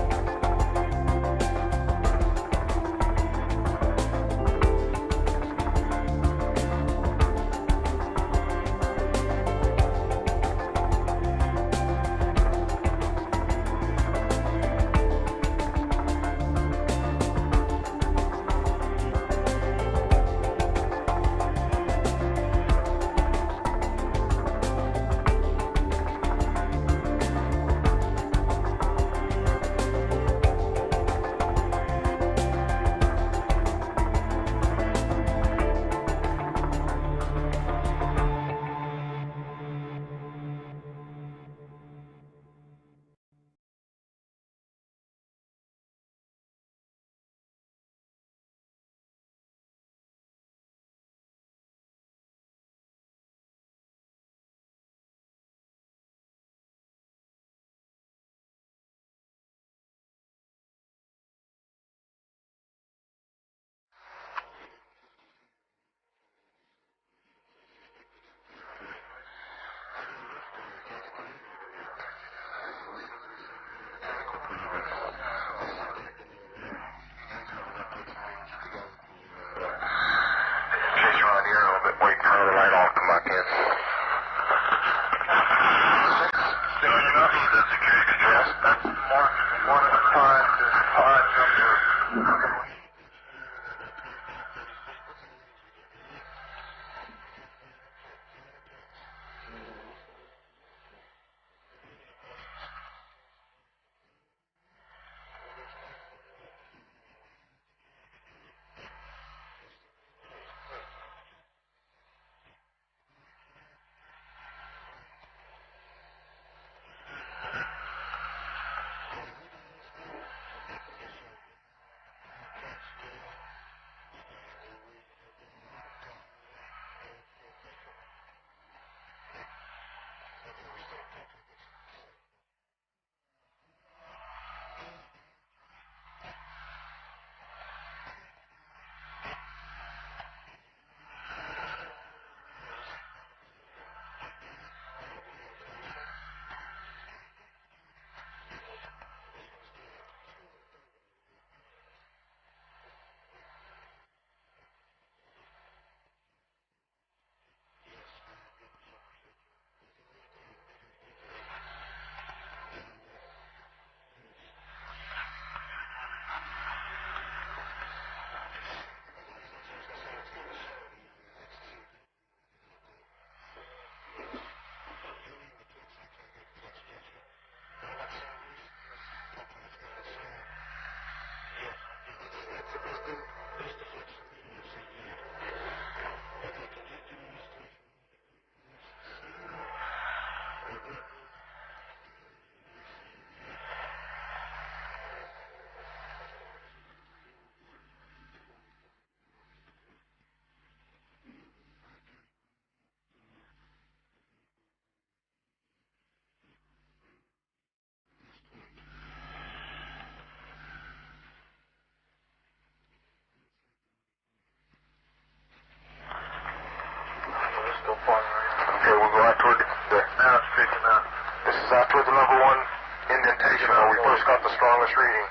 this reading.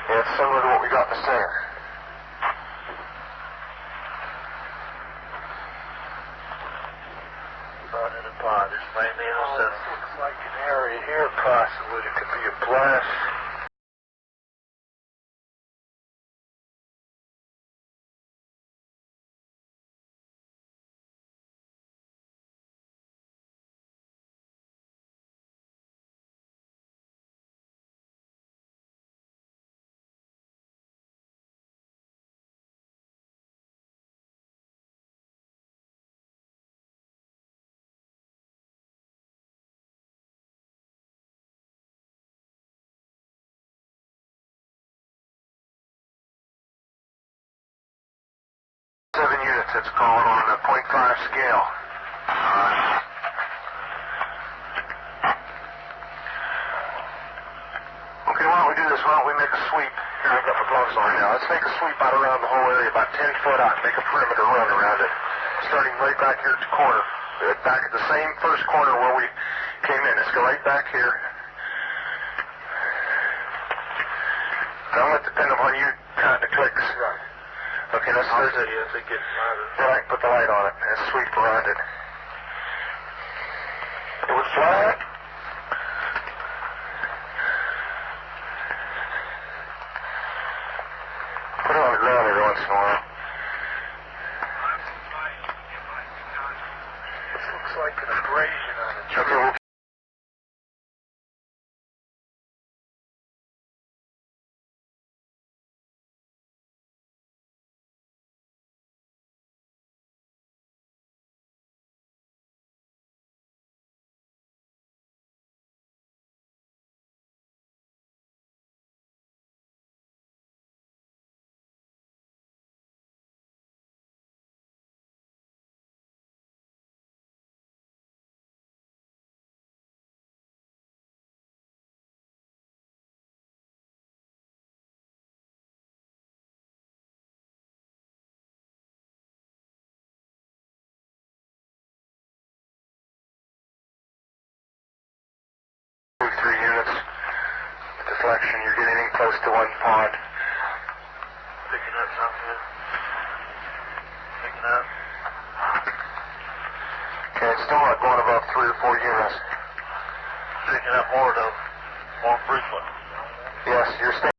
Yeah, it's similar to what we got in the center. There's mainly looks like an area here, possibly. It could be a blast. It's calling on the 0.5 scale. Okay, why don't we do this? Why don't we make a sweep? Here, I've got my gloves on now. Let's make a sweep out around the whole area, about 10 foot out, make a perimeter run around it. Starting right back here at the corner. Back at the same first corner where we came in. Let's go right back here. I'm going to depend upon you counting the clicks. Right. Okay, let's start it. Yeah, they get then I can put the light on it and sweep around it. It was flat. Put it on the ground every once in a while. This looks like an abrasion on it. Okay, we'll do 3 units. Deflection, you're getting close to one pod. Picking up something. Picking up. Okay, it's still not going above 3 or 4 units. Picking up more though. More frequent. Yes, you're staying.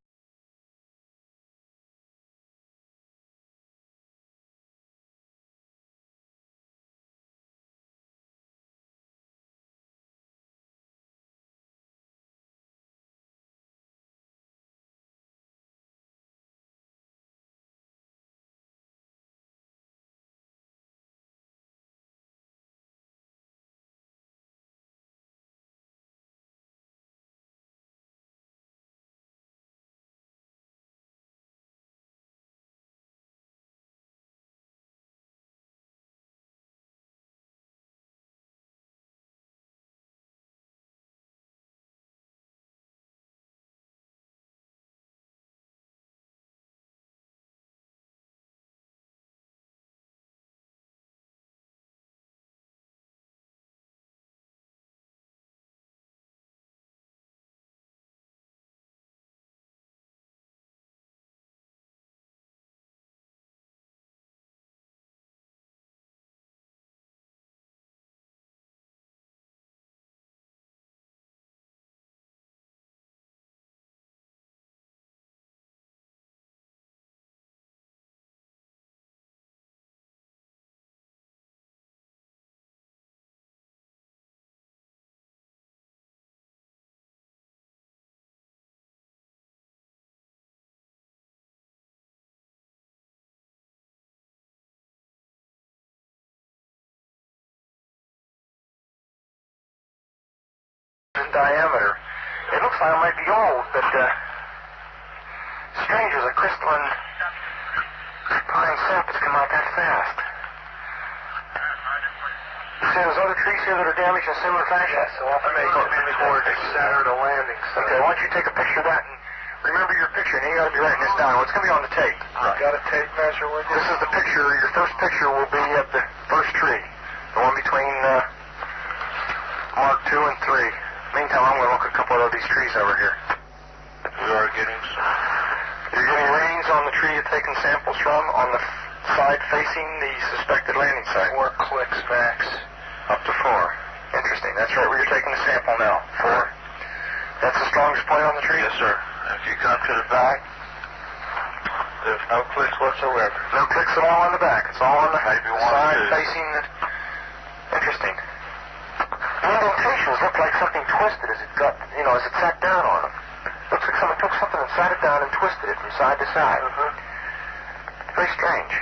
In diameter. It looks like it might be old, but strange as a crystalline pine sap has come out that fast. You say there's other trees here that are damaged in similar fashion? Yes, so I'll make it toward the center of the landing site. Okay, why don't you take a picture of that and remember your picture, and you got to be writing this down. It's going to be on the tape. Right. Got a tape measure with you? This is the picture. Your first picture will be of the first tree, the one between Mark 2 and 3. Meantime, I'm going to look at a couple of these trees over here. buildings on the tree you've taken samples from on the side facing the suspected landing site? 4 clicks max. Up to 4. Interesting. That's right where you're taking the sample now. 4. That's the strongest point on the tree? Yes, sir. If you come to the back, there's no clicks whatsoever. No clicks at all on the back. It's all on the side facing the... Interesting. The indentations look like something twisted as it got, as it sat down on them. Looks like someone took something and sat it down and twisted it from side to side. Very strange.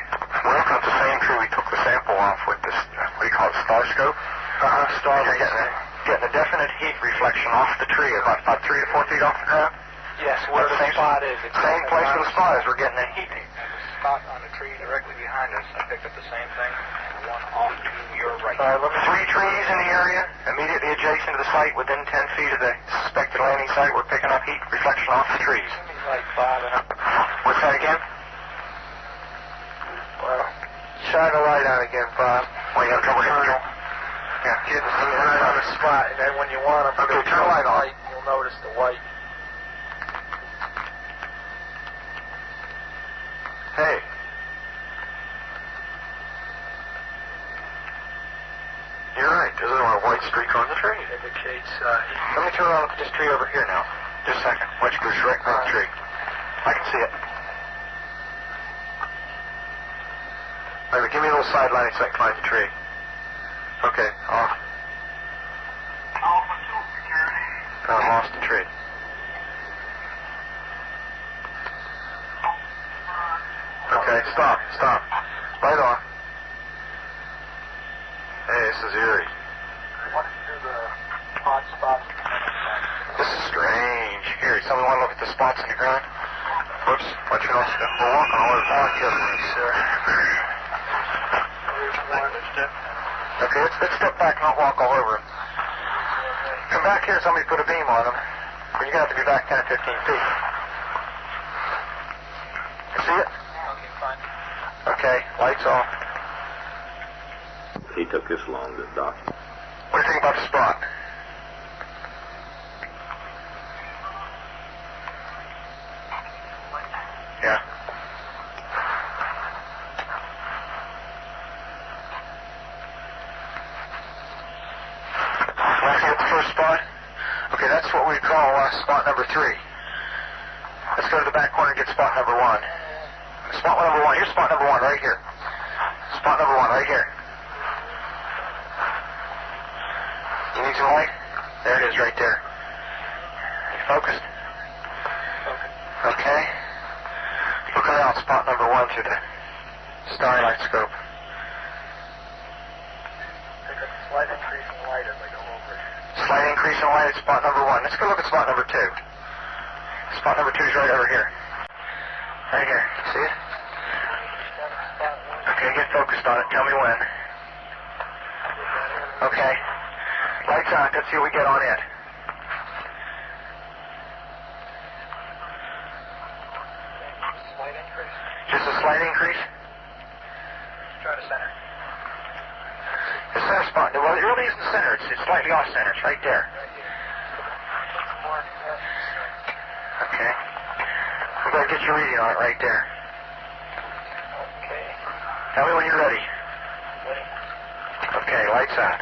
We're looking at the same tree we took the sample off with this, what do you call it, star scope? Star. You're getting a definite heat reflection off the tree, about 3 to 4 feet off the ground? Yes, where the spot is. Same place where the spot is. We're getting a heat. And the spot on the tree directly behind us, I picked up the same thing, and one off to your right. 3 trees in the area, immediately adjacent to the site, within 10 feet of the suspected landing site. We're picking up heat reflection off the trees. Like 5. What's that again? Well, shine a light on again, Bob. Well, you got trouble here? Yeah. Get right on the spot, and then when you want them, okay, turn the light on. You'll notice the white. Hey. You're right. There's a white streak on the tree. Indicates, let me turn around and look at this tree over here now. Just a second. White streak right on the tree. I can see it. Wait a minute, give me a little side line so I can find the tree. Okay, off. I lost the tree. Okay, stop. Right on. Hey, this is eerie. What is the hot spots? This is strange. Here, somebody want to look at the spots in the ground? Whoops, watch your nose. We're walking all over the park here, sir. Okay, let's step back, not walk all over them. Come back here and somebody put a beam on them. You're going to have to be back 10 or 15 feet. You see it? Okay, fine. Okay, lights off. He took this long to document. What do you think about the spot? Yeah. Want to see the first spot? Okay, that's what we call spot number 3. Let's go to the back corner and get spot number 1. Spot number 1. Here's spot number 1 right here. Spot number 1 right here. You need some light? There it is right there. You focused? Okay. Look around spot number 1 through the starlight scope. Pick up a slight increase in light as I go over it. Slight increase in light at spot number 1. Let's go look at spot number 2. Spot number 2 is right over here. Right here. See it? Okay, get focused on it. Tell me when. Okay. Lights on. Let's see what we get on it. Slight increase. Just a slight increase? Try the center. The center spot. Well, it really isn't the center. It's slightly off center. It's right there. Okay. We better get your reading on it right there. Okay. Tell me when you're ready. Ready. Okay, lights on.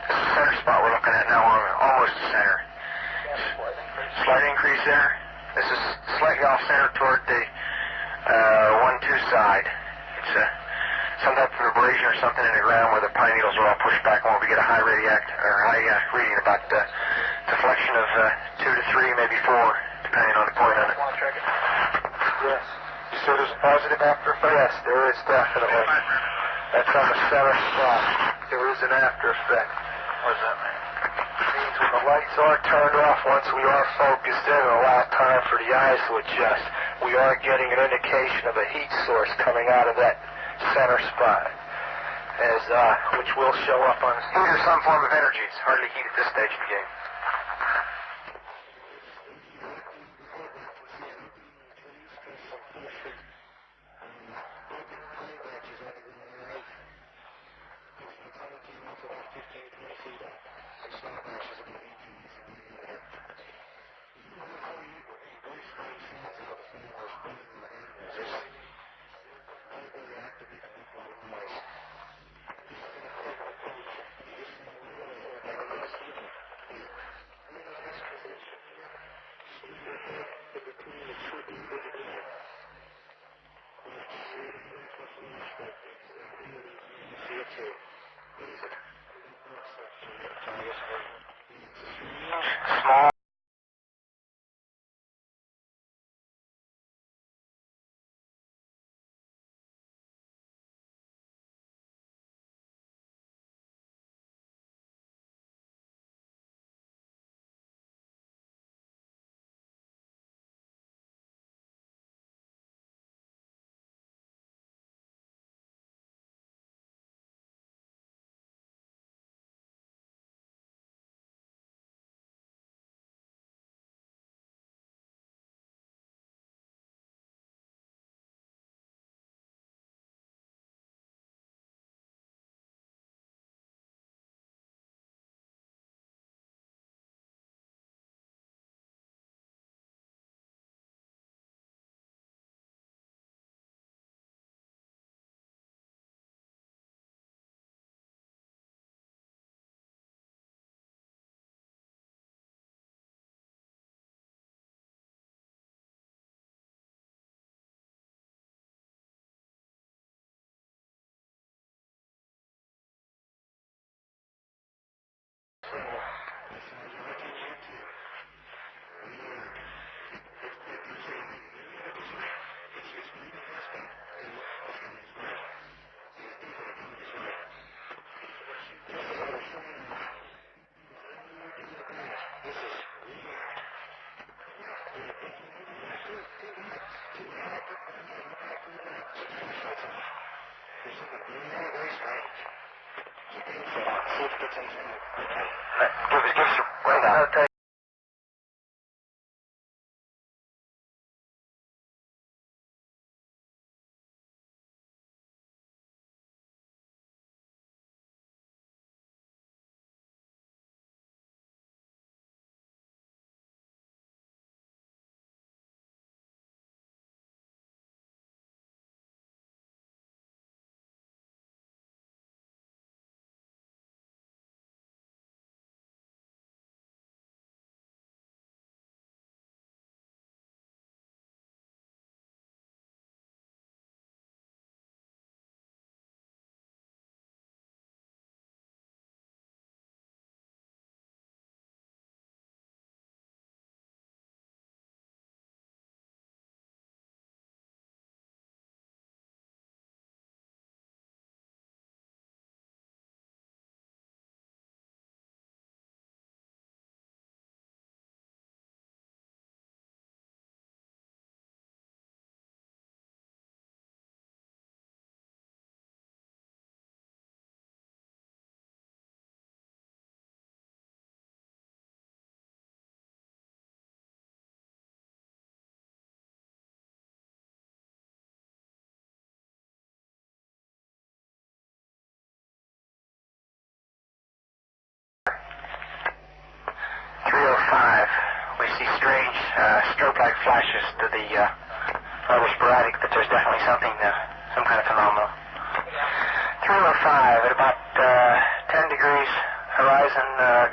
This is the center spot we're looking at now. We're almost the center. Slight increase there. This is slightly off center toward the 1-2 side. It's some type of abrasion or something in the ground where the pine needles are all pushed back when we get a high reading about deflection of 2 to 3, maybe 4, depending on the point on it. Yes. You said there's a positive after effect? Yes, there is definitely. That's on the center spot. There is an after effect. What does that mean? It means when the lights are turned off, once we are focused in and allow time for the eyes to adjust, we are getting an indication of a heat source coming out of that center spot, which will show up on the screen. Heat or some form of energy. It's hardly heat at this stage of the game. see if it gets into you. Okay. Give us your way now. Okay. We see strange strobe-like flashes to the rather sporadic, but there's definitely something, some kind of phenomenon. 305 at about 10 degrees horizon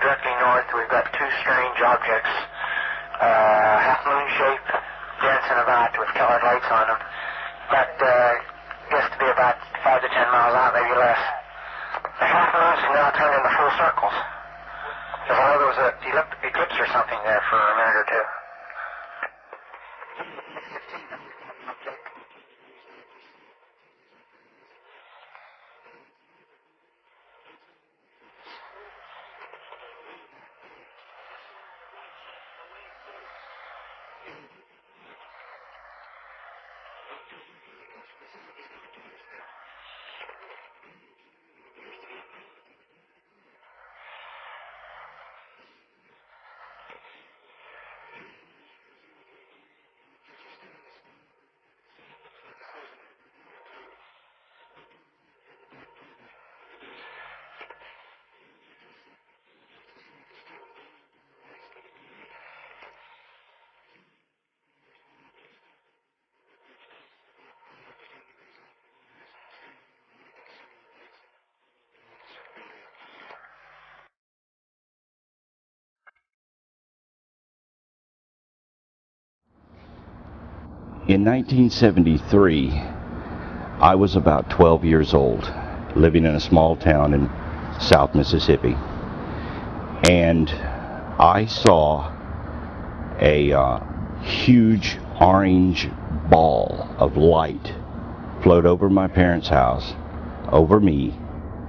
directly north. We've got two strange objects, half-moon shape, dense and about with colored lights on them. That gets to be about 5 to 10 miles out, maybe less. The half-moons have now turned into full circles. Because I know there was an eclipse or something there for a minute or two. In 1973, I was about 12 years old, living in a small town in South Mississippi, and I saw a huge orange ball of light float over my parents' house, over me,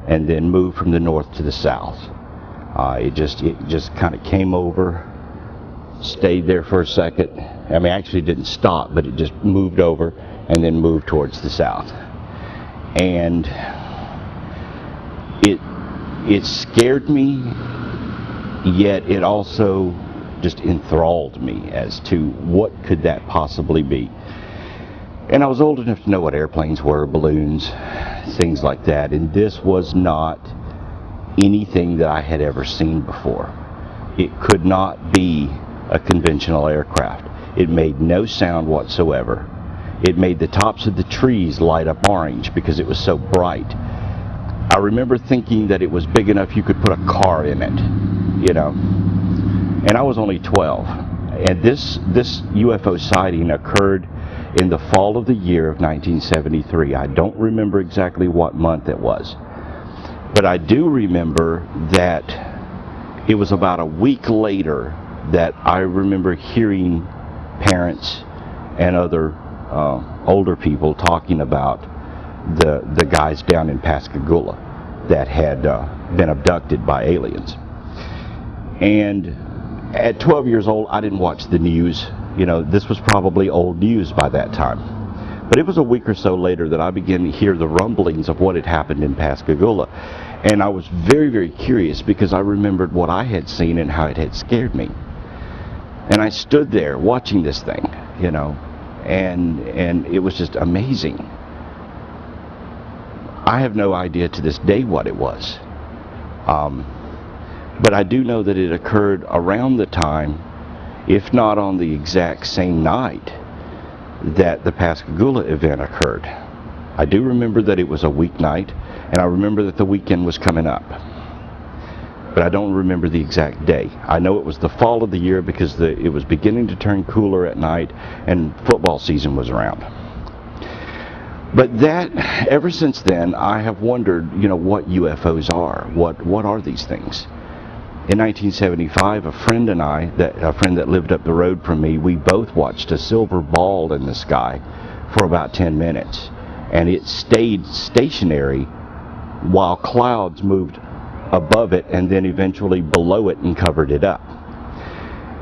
and then move from the north to the south. It just kind of came over, stayed there for a second. I mean, actually didn't stop, but it just moved over and then moved towards the south. And it scared me, yet it also just enthralled me as to what could that possibly be. And I was old enough to know what airplanes were, balloons, things like that, and this was not anything that I had ever seen before. It could not be a conventional aircraft. It made no sound whatsoever. It made the tops of the trees light up orange because it was so bright. I remember thinking that it was big enough you could put a car in it, you know. And I was only 12. And this UFO sighting occurred in the fall of the year of 1973. I don't remember exactly what month it was. But I do remember that it was about a week later that I remember hearing parents and other older people talking about the guys down in Pascagoula that had been abducted by aliens. And at 12 years old, I didn't watch the news. You know, this was probably old news by that time. But it was a week or so later that I began to hear the rumblings of what had happened in Pascagoula. And I was very, very curious because I remembered what I had seen and how it had scared me. And I stood there watching this thing, you know, and it was just amazing. I have no idea to this day what it was. But I do know that it occurred around the time, if not on the exact same night, that the Pascagoula event occurred. I do remember that it was a weeknight, and I remember that the weekend was coming up. But I don't remember the exact day. I know it was the fall of the year because it was beginning to turn cooler at night, and football season was around. But that, ever since then, I have wondered, you know, what UFOs are. What are these things? In 1975, a friend that lived up the road from me, we both watched a silver ball in the sky for about 10 minutes. And it stayed stationary while clouds moved above it and then eventually below it and covered it up.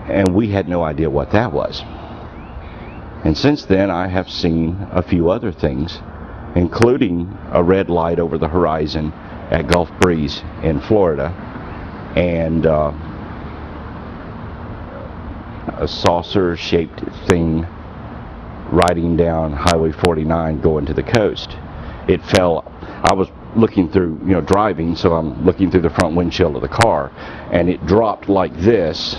And we had no idea what that was. And since then, I have seen a few other things, including a red light over the horizon at Gulf Breeze in Florida, and a saucer-shaped thing riding down Highway 49 going to the coast. It fell. I was looking through, you know, driving, so I'm looking through the front windshield of the car, and it dropped like this,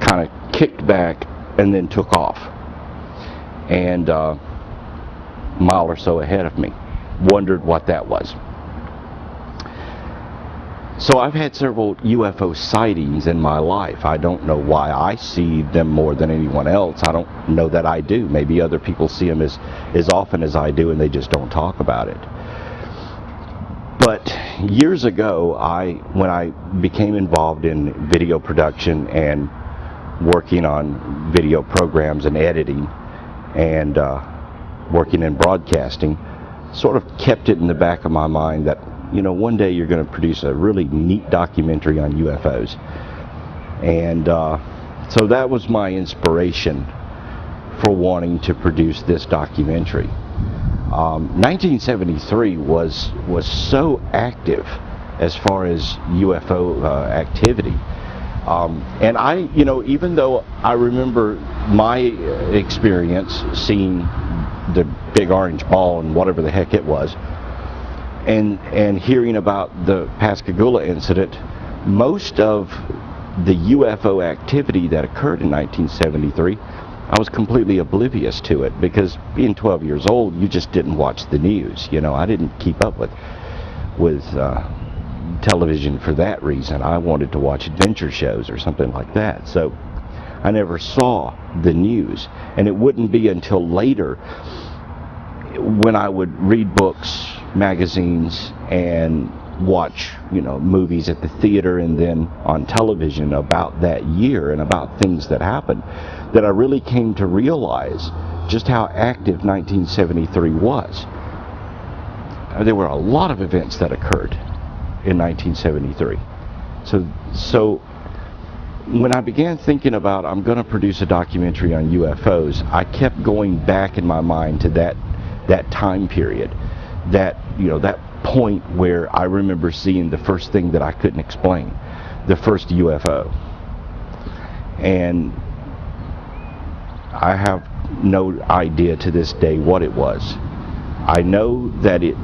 kind of kicked back, and then took off. And a mile or so ahead of me. Wondered what that was. So I've had several UFO sightings in my life. I don't know why I see them more than anyone else. I don't know that I do. Maybe other people see them as often as I do and they just don't talk about it. But years ago, when I became involved in video production and working on video programs and editing and working in broadcasting, sort of kept it in the back of my mind that, you know, one day you're going to produce a really neat documentary on UFOs. And so that was my inspiration for wanting to produce this documentary. 1973 was so active as far as UFO activity. And I, you know, even though I remember my experience seeing the big orange ball and whatever the heck it was, and hearing about the Pascagoula incident, most of the UFO activity that occurred in 1973, I was completely oblivious to it because being 12 years old, you just didn't watch the news. You know, I didn't keep up with television for that reason. I wanted to watch adventure shows or something like that. So I never saw the news. And it wouldn't be until later when I would read books, magazines, and watch, you know, movies at the theater and then on television about that year and about things that happened, that I really came to realize just how active 1973 was. There were a lot of events that occurred in 1973. So when I began thinking about, I'm going to produce a documentary on UFOs, I kept going back in my mind to that time period, that point where I remember seeing the first thing that I couldn't explain, the first UFO. And I have no idea to this day what it was. I know that it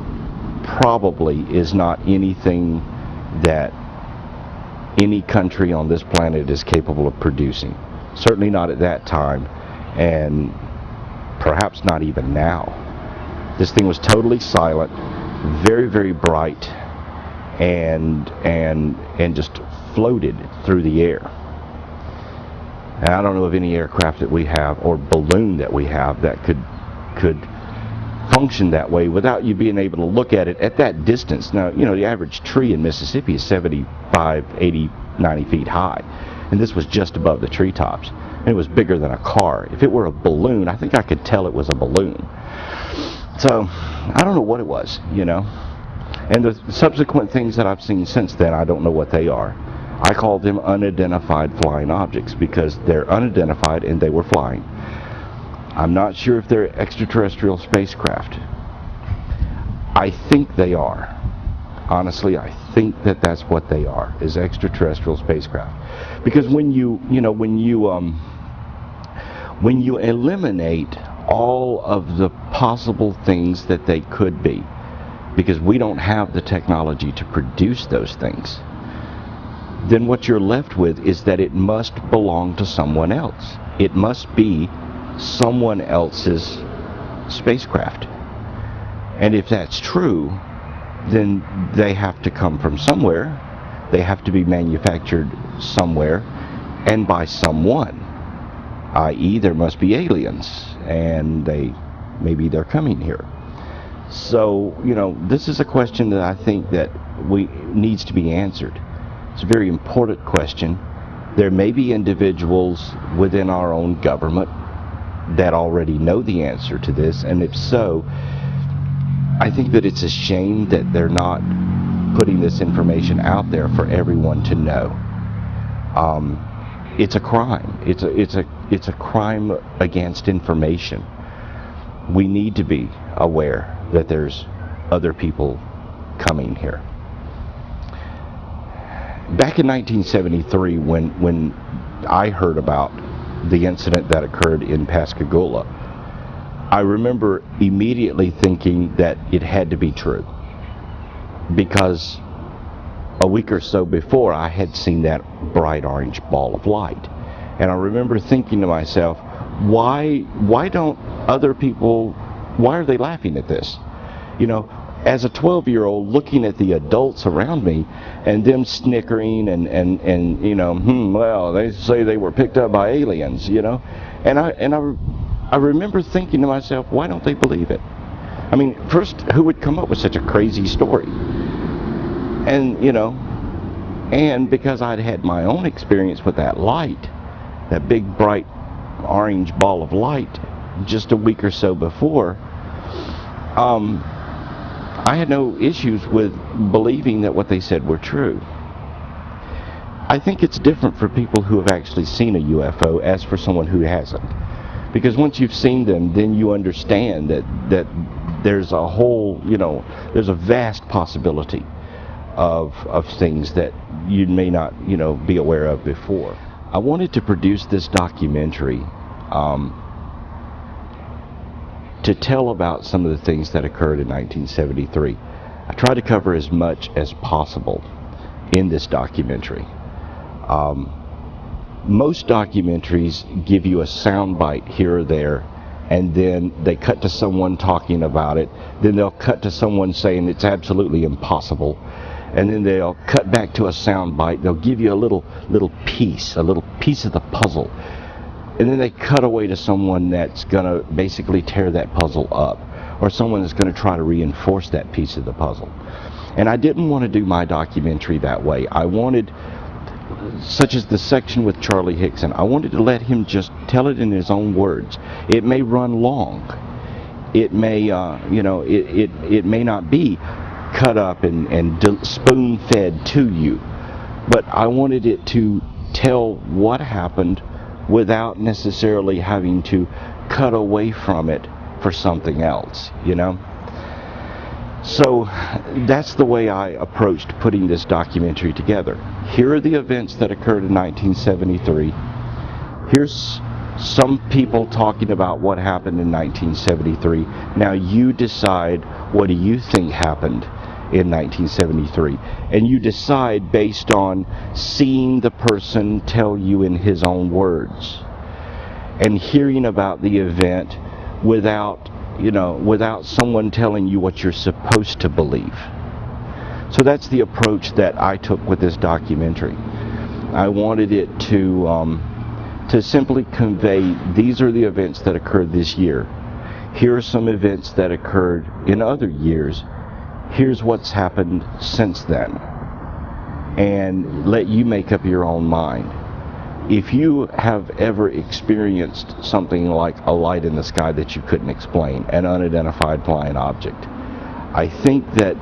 probably is not anything that any country on this planet is capable of producing. Certainly not at that time, and perhaps not even now. This thing was totally silent, very, very bright, and just floated through the air. And I don't know of any aircraft that we have or balloon that we have that could function that way without you being able to look at it at that distance. Now, you know, the average tree in Mississippi is 75, 80, 90 feet high, and this was just above the treetops, and it was bigger than a car. If it were a balloon, I think I could tell it was a balloon. So I don't know what it was, you know. And the subsequent things that I've seen since then, I don't know what they are. I call them unidentified flying objects because they're unidentified and they were flying. I'm not sure if they're extraterrestrial spacecraft. I think they are. Honestly, I think that that's what they are, is extraterrestrial spacecraft. Because when you eliminate all of the possible things that they could be, because we don't have the technology to produce those things, then what you're left with is that it must belong to someone else. It must be someone else's spacecraft. And if that's true, then they have to come from somewhere. They have to be manufactured somewhere and by someone, i.e. there must be aliens, and maybe they're coming here. So, this is a question that I think that needs to be answered. It's a very important question. There may be individuals within our own government that already know the answer to this, and if so, I think that it's a shame that they're not putting this information out there for everyone to know. It's a crime. It's a crime against information. We need to be aware that there's other people coming here. Back in 1973, when I heard about the incident that occurred in Pascagoula, I remember immediately thinking that it had to be true, because a week or so before I had seen that bright orange ball of light, and I remember thinking to myself, why don't other people, why are they laughing at this? As a 12-year-old looking at the adults around me and them snickering and well, they say they were picked up by aliens, and I remember thinking to myself, why don't they believe it? I mean, first, who would come up with such a crazy story? And, and because I'd had my own experience with that light, that big bright orange ball of light, just a week or so before, I had no issues with believing that what they said were true. I think it's different for people who have actually seen a UFO as for someone who hasn't. Because once you've seen them, then you understand that there's a whole, there's a vast possibility of things that you may not, be aware of before. I wanted to produce this documentary to tell about some of the things that occurred in 1973. I tried to cover as much as possible in this documentary. Most documentaries give you a soundbite here or there, and then they cut to someone talking about it, then they'll cut to someone saying it's absolutely impossible, and then they'll cut back to a soundbite. They'll give you a little piece of the puzzle, and then they cut away to someone that's going to basically tear that puzzle up, or someone that's going to try to reinforce that piece of the puzzle. And I didn't want to do my documentary that way. I wanted, such as the section with Charlie Hickson, I wanted to let him just tell it in his own words. It may run long. It may, it may not be cut up and spoon-fed to you. But I wanted it to tell what happened without necessarily having to cut away from it for something else, So that's the way I approached putting this documentary together. Here are the events that occurred in 1973. Here's some people talking about what happened in 1973. Now you decide, what do you think happened in 1973? And you decide based on seeing the person tell you in his own words and hearing about the event without someone telling you what you're supposed to believe. So that's the approach that I took with this documentary. I wanted it to simply convey, these are the events that occurred this year. Here are some events that occurred in other years. Here's what's happened since then. And let you make up your own mind. If you have ever experienced something like a light in the sky that you couldn't explain, an unidentified flying object, I think that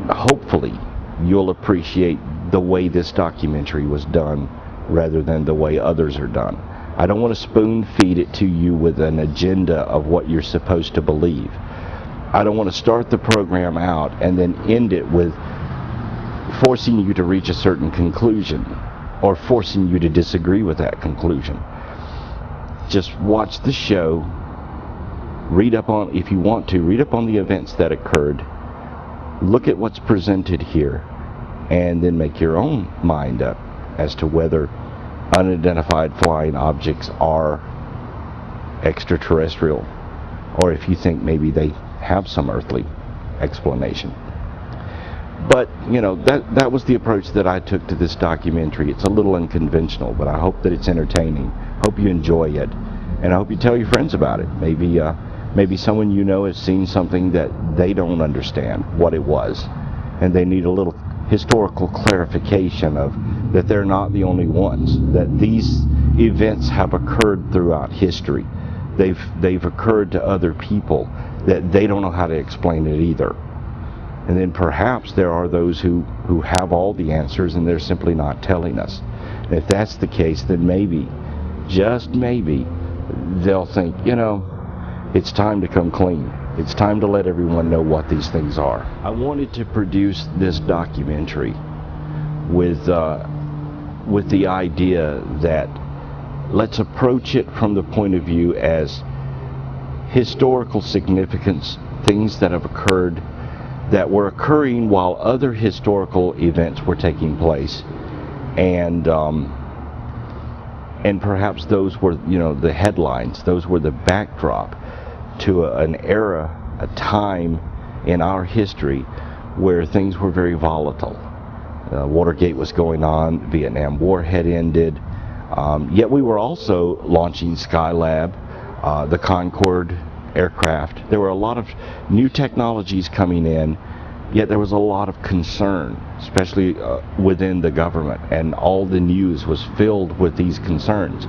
hopefully you'll appreciate the way this documentary was done rather than the way others are done. I don't want to spoon feed it to you with an agenda of what you're supposed to believe. I don't want to start the program out and then end it with forcing you to reach a certain conclusion or forcing you to disagree with that conclusion. Just watch the show, read up on, if you want to, read up on the events that occurred, look at what's presented here, and then make your own mind up as to whether unidentified flying objects are extraterrestrial, or if you think maybe they have some earthly explanation. But, you know, that was the approach that I took to this documentary. It's a little unconventional, but I hope that it's entertaining. Hope you enjoy it, and I hope you tell your friends about it. Maybe someone you know has seen something that they don't understand what it was, and they need a little historical clarification of that they're not the only ones, that these events have occurred throughout history. They've occurred to other people, that they don't know how to explain it either. And then perhaps there are those who have all the answers and they're simply not telling us. And if that's the case, then maybe, just maybe, they'll think, you know, it's time to come clean. It's time to let everyone know what these things are. I wanted to produce this documentary with the idea that let's approach it from the point of view as historical significance, things that have occurred, that were occurring while other historical events were taking place, and perhaps those were, you know, the headlines, those were the backdrop to an era, a time in our history where things were very volatile. Watergate was going on, Vietnam War had ended, yet we were also launching Skylab, the Concorde aircraft. There were a lot of new technologies coming in, yet there was a lot of concern, especially within the government, and all the news was filled with these concerns.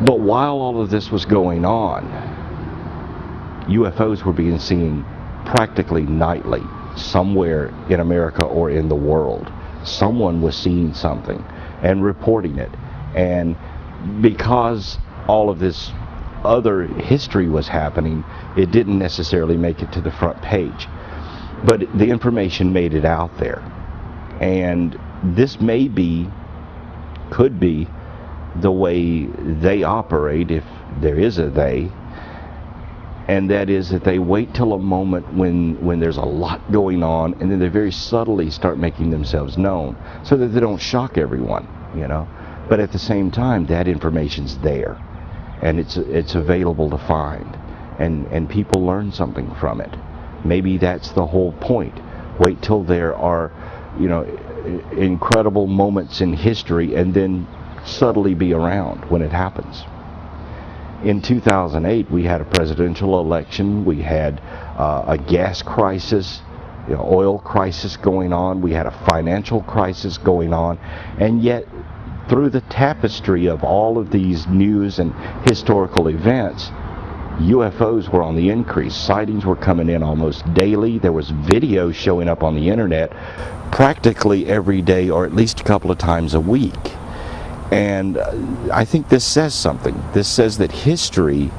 But while all of this was going on, UFOs were being seen practically nightly somewhere in America or in the world. Someone was seeing something and reporting it, and because all of this other history was happening, it didn't necessarily make it to the front page, but the information made it out there. And this could be the way they operate, if there is a they, and that is that they wait till a moment when there's a lot going on, and then they very subtly start making themselves known so that they don't shock everyone, you know. But at the same time, that information's there, and it's available to find, and people learn something from it. Maybe that's the whole point. Wait till there are, you know, incredible moments in history, and then subtly be around when it happens. In 2008, we had a presidential election. We had a gas crisis, you know, oil crisis going on. We had a financial crisis going on, and yet through the tapestry of all of these news and historical events, UFOs were on the increase. Sightings were coming in almost daily. There was video showing up on the internet practically every day, or at least a couple of times a week. And I think this says something. This says that history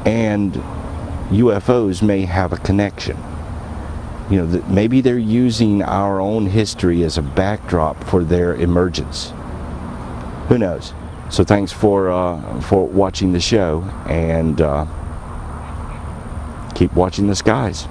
and UFOs may have a connection. You know, that maybe they're using our own history as a backdrop for their emergence. Who knows? So thanks for watching the show, and keep watching the skies.